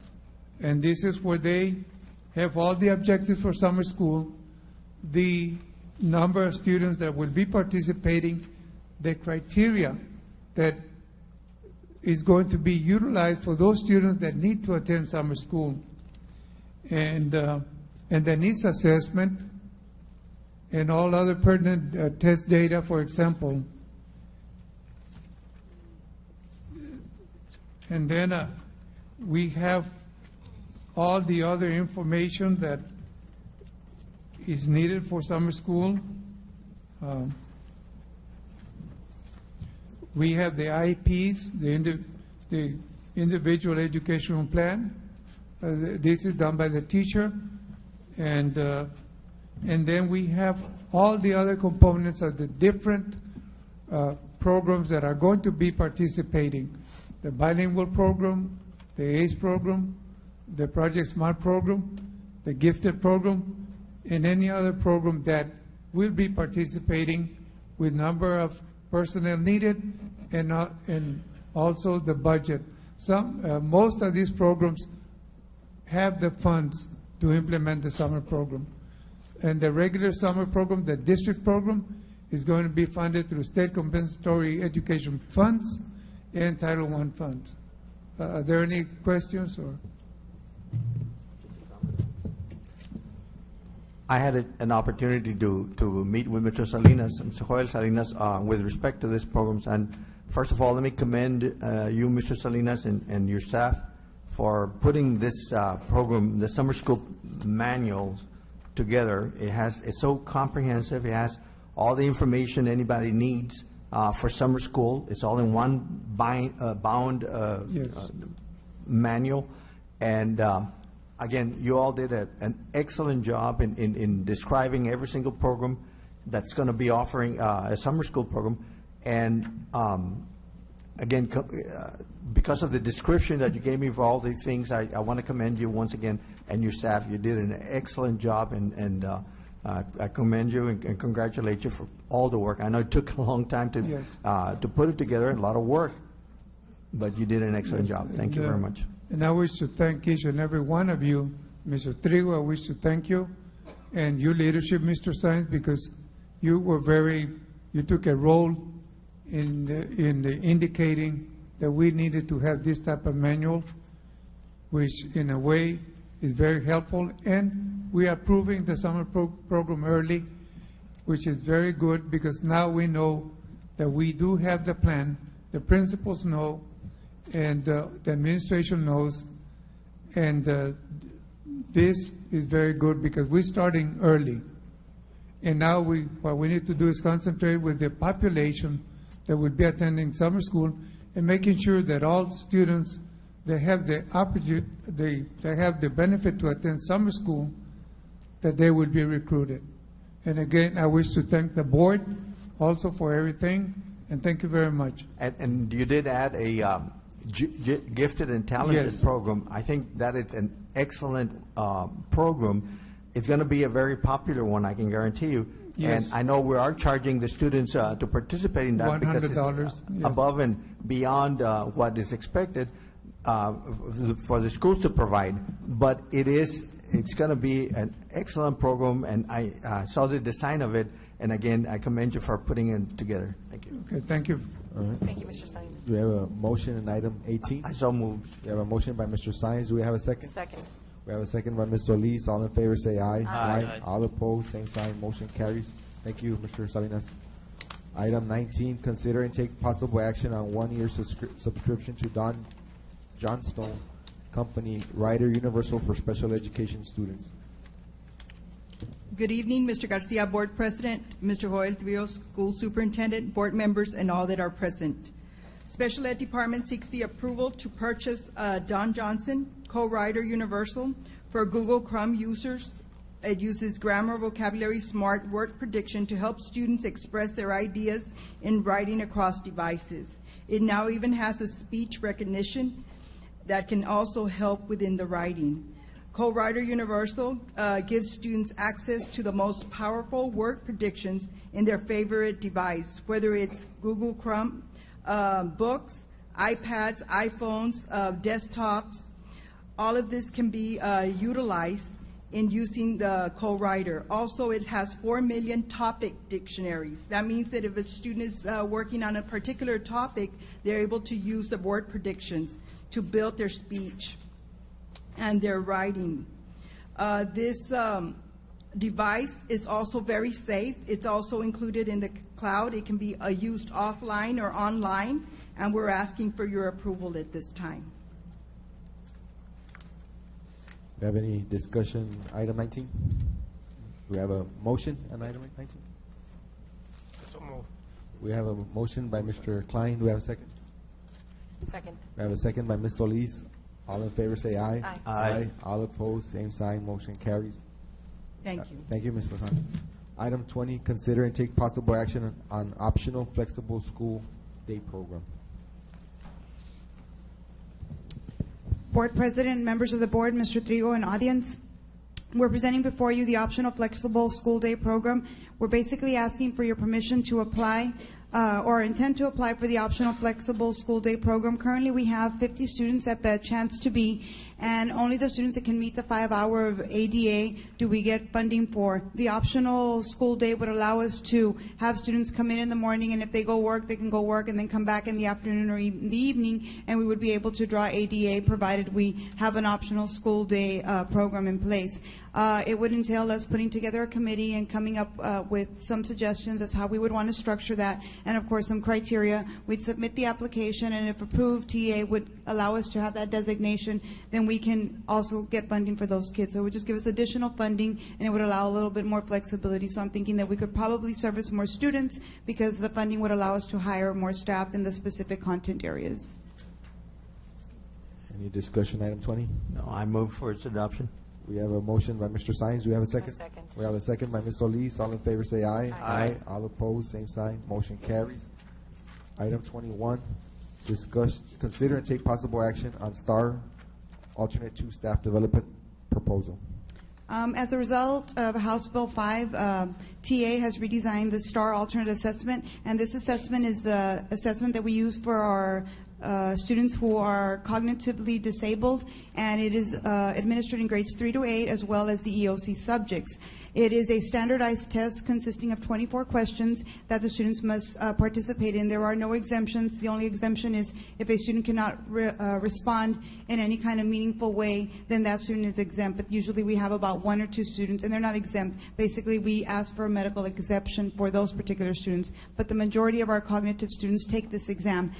S7: And this is where they have all the objectives for summer school, the number of students that will be participating, the criteria that is going to be utilized for those students that need to attend summer school, and the needs assessment, and all other pertinent test data, for example. And then we have all the other information that is needed for summer school. We have the IEPs, the individual educational plan. This is done by the teacher. And then we have all the other components of the different programs that are going to be participating. The bilingual program, the ACE program, the Project SMART program, the gifted program, and any other program that will be participating with number of personnel needed and also the budget. Most of these programs have the funds to implement the summer program. And the regular summer program, the district program, is going to be funded through state compensatory education funds and Title I funds. Are there any questions? Or?
S19: I had an opportunity to meet with Mr. Salinas, Mr. Joel Salinas, with respect to these programs. And first of all, let me commend you, Mr. Salinas, and your staff for putting this program, the summer school manual, together. It's so comprehensive. It has all the information anybody needs for summer school. It's all in one bound manual. And again, you all did an excellent job in describing every single program that's going to be offering a summer school program. And again, because of the description that you gave me for all these things, I want to commend you once again and your staff. You did an excellent job, and I commend you and congratulate you for all the work. I know it took a long time to put it together, and a lot of work, but you did an excellent job. Thank you very much.
S7: And I wish to thank each and every one of you. Mr. Trigo, I wish to thank you, and your leadership, Mr. Sainz, because you took a role in indicating that we needed to have this type of manual, which in a way is very helpful. And we are approving the summer program early, which is very good, because now we know that we do have the plan, the principals know, and the administration knows, and this is very good because we're starting early. And now what we need to do is concentrate with the population that will be attending summer school and making sure that all students that have the opportunity, they have the benefit to attend summer school, that they will be recruited. And again, I wish to thank the board also for everything, and thank you very much.
S19: And you did add gifted and talented
S7: Yes.
S19: program. I think that it's an excellent program. It's going to be a very popular one, I can guarantee you.
S7: Yes.
S19: And I know we are charging the students to participate in that because
S7: $100,
S19: it's
S7: yes.
S19: above and beyond what is expected for the schools to provide. But it's going to be an excellent program, and I saw the design of it. And again, I commend you for putting it together. Thank you.
S7: Okay, thank you.
S15: All right.
S6: Thank you, Mr. Simon.
S15: Do we have a motion in item 18?
S19: I so moved.
S15: We have a motion by Mr. Sines. Do we have a second?
S6: Second.
S15: We have a second by Ms. Solis. All in favor say aye.
S6: Aye.
S15: All opposed, same sign. Motion carries. Thank you, Mr. Salinas. Item 19, consider and take possible action on one-year subscription to Don Johnstone Company, Rider Universal for Special Education Students.
S4: Good evening, Mr. Garcia, Board President, Mr. Joel Trio, School Superintendent, Board members, and all that are present. Special Ed Department seeks the approval to purchase Don Johnson Co-Rider Universal for Google Chrome users. It uses grammar, vocabulary, smart word prediction to help students express their ideas in writing across devices. It now even has a speech recognition that can also help within the writing. Co-Writer Universal gives students access to the most powerful word predictions in their favorite device, whether it's Google Chrome, books, iPads, iPhones, desktops. All of this can be utilized in using the co-writer. Also, it has 4 million topic dictionaries. That means that if a student is working on a particular topic, they're able to use the word predictions to build their speech and their writing. This device is also very safe. It's also included in the cloud. It can be used offline or online, and we're asking for your approval at this time.
S15: Do we have any discussion, item 19? Do we have a motion on item 19? We have a motion by Mr. Klein. Do we have a second?
S6: Second.
S15: We have a second by Ms. Solis. All in favor say aye.
S6: Aye.
S19: Aye.
S15: All opposed, same sign. Motion carries.
S4: Thank you.
S15: Thank you, Ms. Lozano. Item 20, consider and take possible action on optional flexible school day program.
S3: Board President, members of the board, Mr. Trigo, and audience, we're presenting before you the optional flexible school day program. We're basically asking for your permission to apply or intend to apply for the optional flexible school day program. Currently, we have 50 students at the chance to be, and only the students that can meet the 5-hour of ADA do we get funding for. The optional school day would allow us to have students come in the morning, and if they go work, they can go work and then come back in the afternoon or in the evening, and we would be able to draw ADA provided we have an optional school day program in place. It would entail us putting together a committee and coming up with some suggestions as how we would want to structure that, and of course some criteria. We'd submit the application, and if approved, TA would allow us to have that designation. Then we can also get funding for those kids. So it would just give us additional funding, and it would allow a little bit more flexibility. So I'm thinking that we could probably service more students because the funding would allow us to hire more staff in the specific content areas.
S15: Any discussion, item 20?
S19: No, I move for its adoption.
S15: We have a motion by Mr. Sines. Do we have a second?
S6: Second.
S15: We have a second by Ms. Solis. All in favor say aye.
S19: Aye.
S15: All opposed, same sign. Motion carries. Item 21, discuss, consider and take possible action on STAR Alternate 2 Staff Development Proposal.
S3: As a result of House Bill 5, TA has redesigned the STAR alternate assessment, and this assessment is the assessment that we use for our students who are cognitively disabled, and it is administered in grades 3 to 8 as well as the EOC subjects. It is a standardized test consisting of 24 questions that the students must participate in. There are no exemptions. The only exemption is if a student cannot respond in any kind of meaningful way, then that student is exempt. But usually we have about 1 or 2 students, and they're not exempt. Basically, we ask for a medical exception for those particular students. But the majority of our cognitive students take this exam.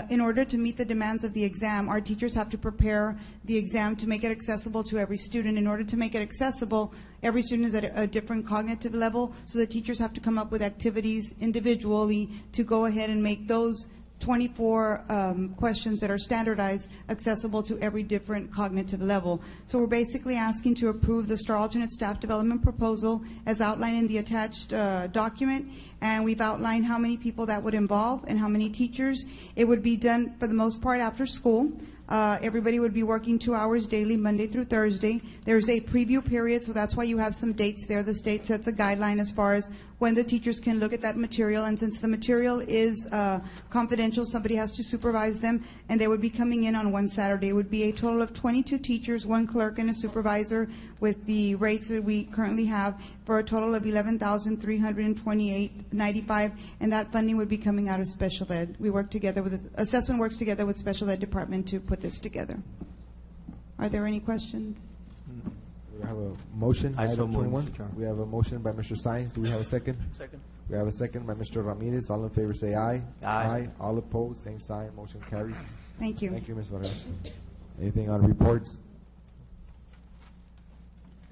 S3: In order to meet the demands of the exam, our teachers have to prepare the exam to make it accessible to every student. In order to make it accessible, every student is at a different cognitive level, so the teachers have to come up with activities individually to go ahead and make those 24 questions that are standardized, accessible to every different cognitive level. So we're basically asking to approve the STAR alternate staff development proposal as outlined in the attached document, and we've outlined how many people that would involve and how many teachers. It would be done for the most part after school. Everybody would be working 2 hours daily, Monday through Thursday. There's a preview period, so that's why you have some dates there. The state sets a guideline as far as when the teachers can look at that material, and since the material is confidential, somebody has to supervise them, and they would be coming in on one Saturday. It would be a total of 22 teachers, 1 clerk, and a supervisor, with the rates that we currently have, for a total of $11,328.95, and that funding would be coming out of special ed. We work together with, assessment works together with special ed department to put this together. Are there any questions?
S15: We have a motion,
S19: I so
S15: item
S19: move,
S15: 21.
S19: Mr. Chairman.
S15: We have a motion by Mr. Sines. Do we have a second?
S17: Second.
S15: We have a second by Mr. Ramirez. All in favor say aye.
S19: Aye.
S15: All opposed, same sign. Motion carries.
S3: Thank you.
S15: Thank you, Ms. Varela. Anything on reports?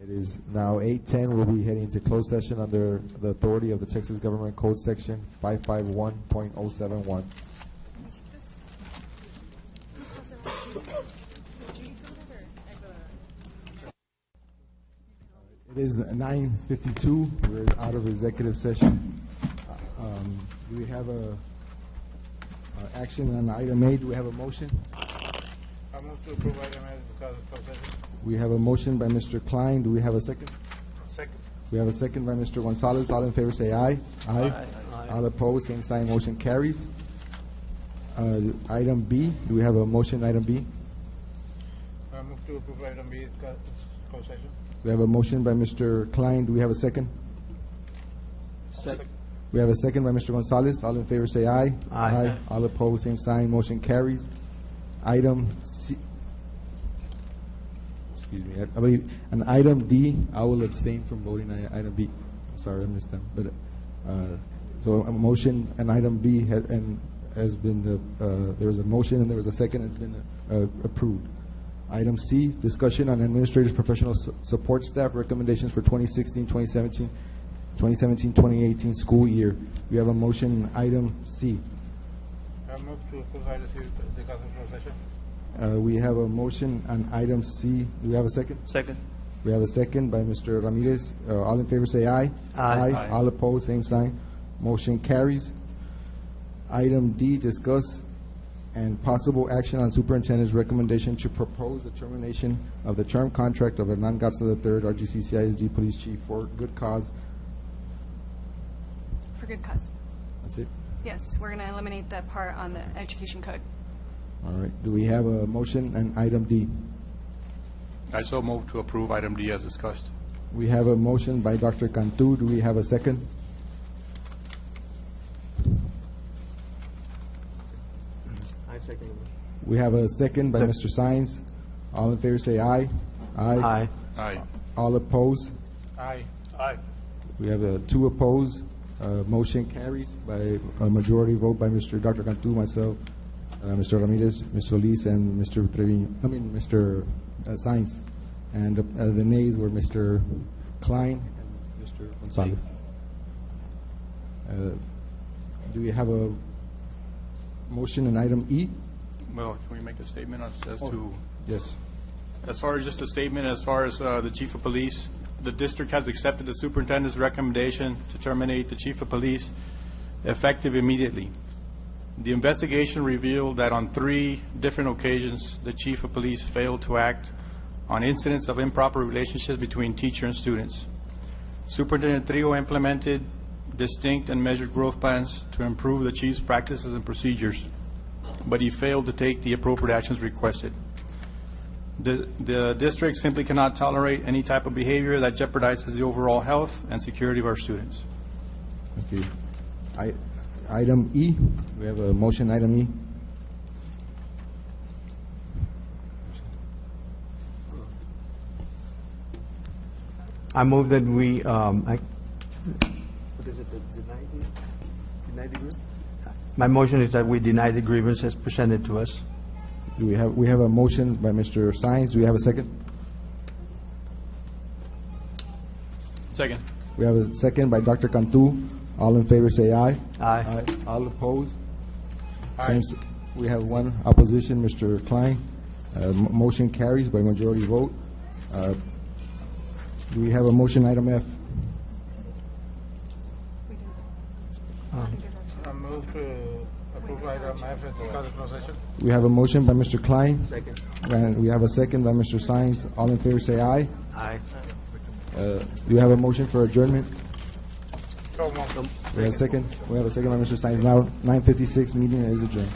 S15: It is now 8:10. We'll be heading into closed session under the authority of the Texas Government Code Section 551.071. It is 9:52. We're out of executive session. Do we have a action on item A? Do we have a motion?
S2: I move to approve item A because of closed session.
S15: We have a motion by Mr. Klein. Do we have a second?
S2: Second.
S15: We have a second by Mr. Gonzalez. All in favor say aye. Aye. All opposed, same sign. Motion carries. Item B. Do we have a motion, item B?
S2: I move to approve item B because of closed session.
S15: We have a motion by Mr. Klein. Do we have a second?
S2: Second.
S15: We have a second by Mr. Gonzalez. All in favor say aye.
S19: Aye.
S15: All opposed, same sign. Motion carries. Item C. Excuse me. I believe on item D, I will abstain from voting on item B. I'm sorry, I missed that. But so a motion on item B has been there was a motion and there was a second. It's been approved. Item C, discussion on administrators' professional support staff recommendations for 2016-2017, 2017-2018 school year. We have a motion, item C.
S2: I move to approve item C because of closed session.
S15: We have a motion on item C. Do we have a second?
S17: Second.
S15: We have a second by Mr. Ramirez. All in favor say aye.
S19: Aye.
S15: All opposed, same sign. Motion carries. Item D, discuss and possible action on superintendent's recommendation to propose the termination of the term contract of Hernan Garza III, RGCCISD Police Chief, for good cause.
S20: For good cause.
S15: That's it?
S20: Yes, we're going to eliminate that part on the education code.
S15: All right. Do we have a motion on item D?
S10: I so move to approve item D as discussed.
S15: We have a motion by Dr. Cantu. Do we have a second?
S19: I second it.
S15: We have a second by Mr. Sines. All in favor say aye.
S19: Aye.
S10: Aye.
S15: All opposed?
S2: Aye. Aye.
S15: We have 2 opposed. Motion carries by a majority vote by Dr. Cantu, myself, Mr. Ramirez, Ms. Solis, and Mr. Trevino. Mr. Sines. And the nays were Mr. Klein and Mr. Gonzalez. Do we have a motion on item E?
S10: Well, can we make a statement as to?
S15: Yes.
S10: As far as just a statement, as far as the chief of police, the district has accepted the superintendent's recommendation to terminate the chief of police effective immediately. The investigation revealed that on 3 different occasions, the chief of police failed to act on incidents of improper relationships between teacher and students. Superintendent Trigo implemented distinct and measured growth plans to improve the chief's practices and procedures, but he failed to take the appropriate actions requested. The district simply cannot tolerate any type of behavior that jeopardizes the overall health and security of our students.
S15: Thank you. Item E, we have a motion, item E.
S19: I move that we, what is it, deny the grievance? My motion is that we deny the grievance as presented to us.
S15: Do we have a motion by Mr. Sines. Do we have a second?
S10: Second.
S15: We have a second by Dr. Cantu. All in favor say aye.
S19: Aye.
S15: All opposed?
S1: Same we have one opposition, Mr. Klein. Motion carries by majority vote. Do we have a motion, item F?
S8: I move to approve item F as discussed in closed session.
S1: We have a motion by Mr. Klein.
S8: Second.
S1: And we have a second by Mr. Sines. All in favor say aye.
S8: Aye.
S1: Do you have a motion for adjournment?
S8: So moved.
S1: We have a second. We have a second by Mr. Sines. Now 9:56. Meeting is adjourned.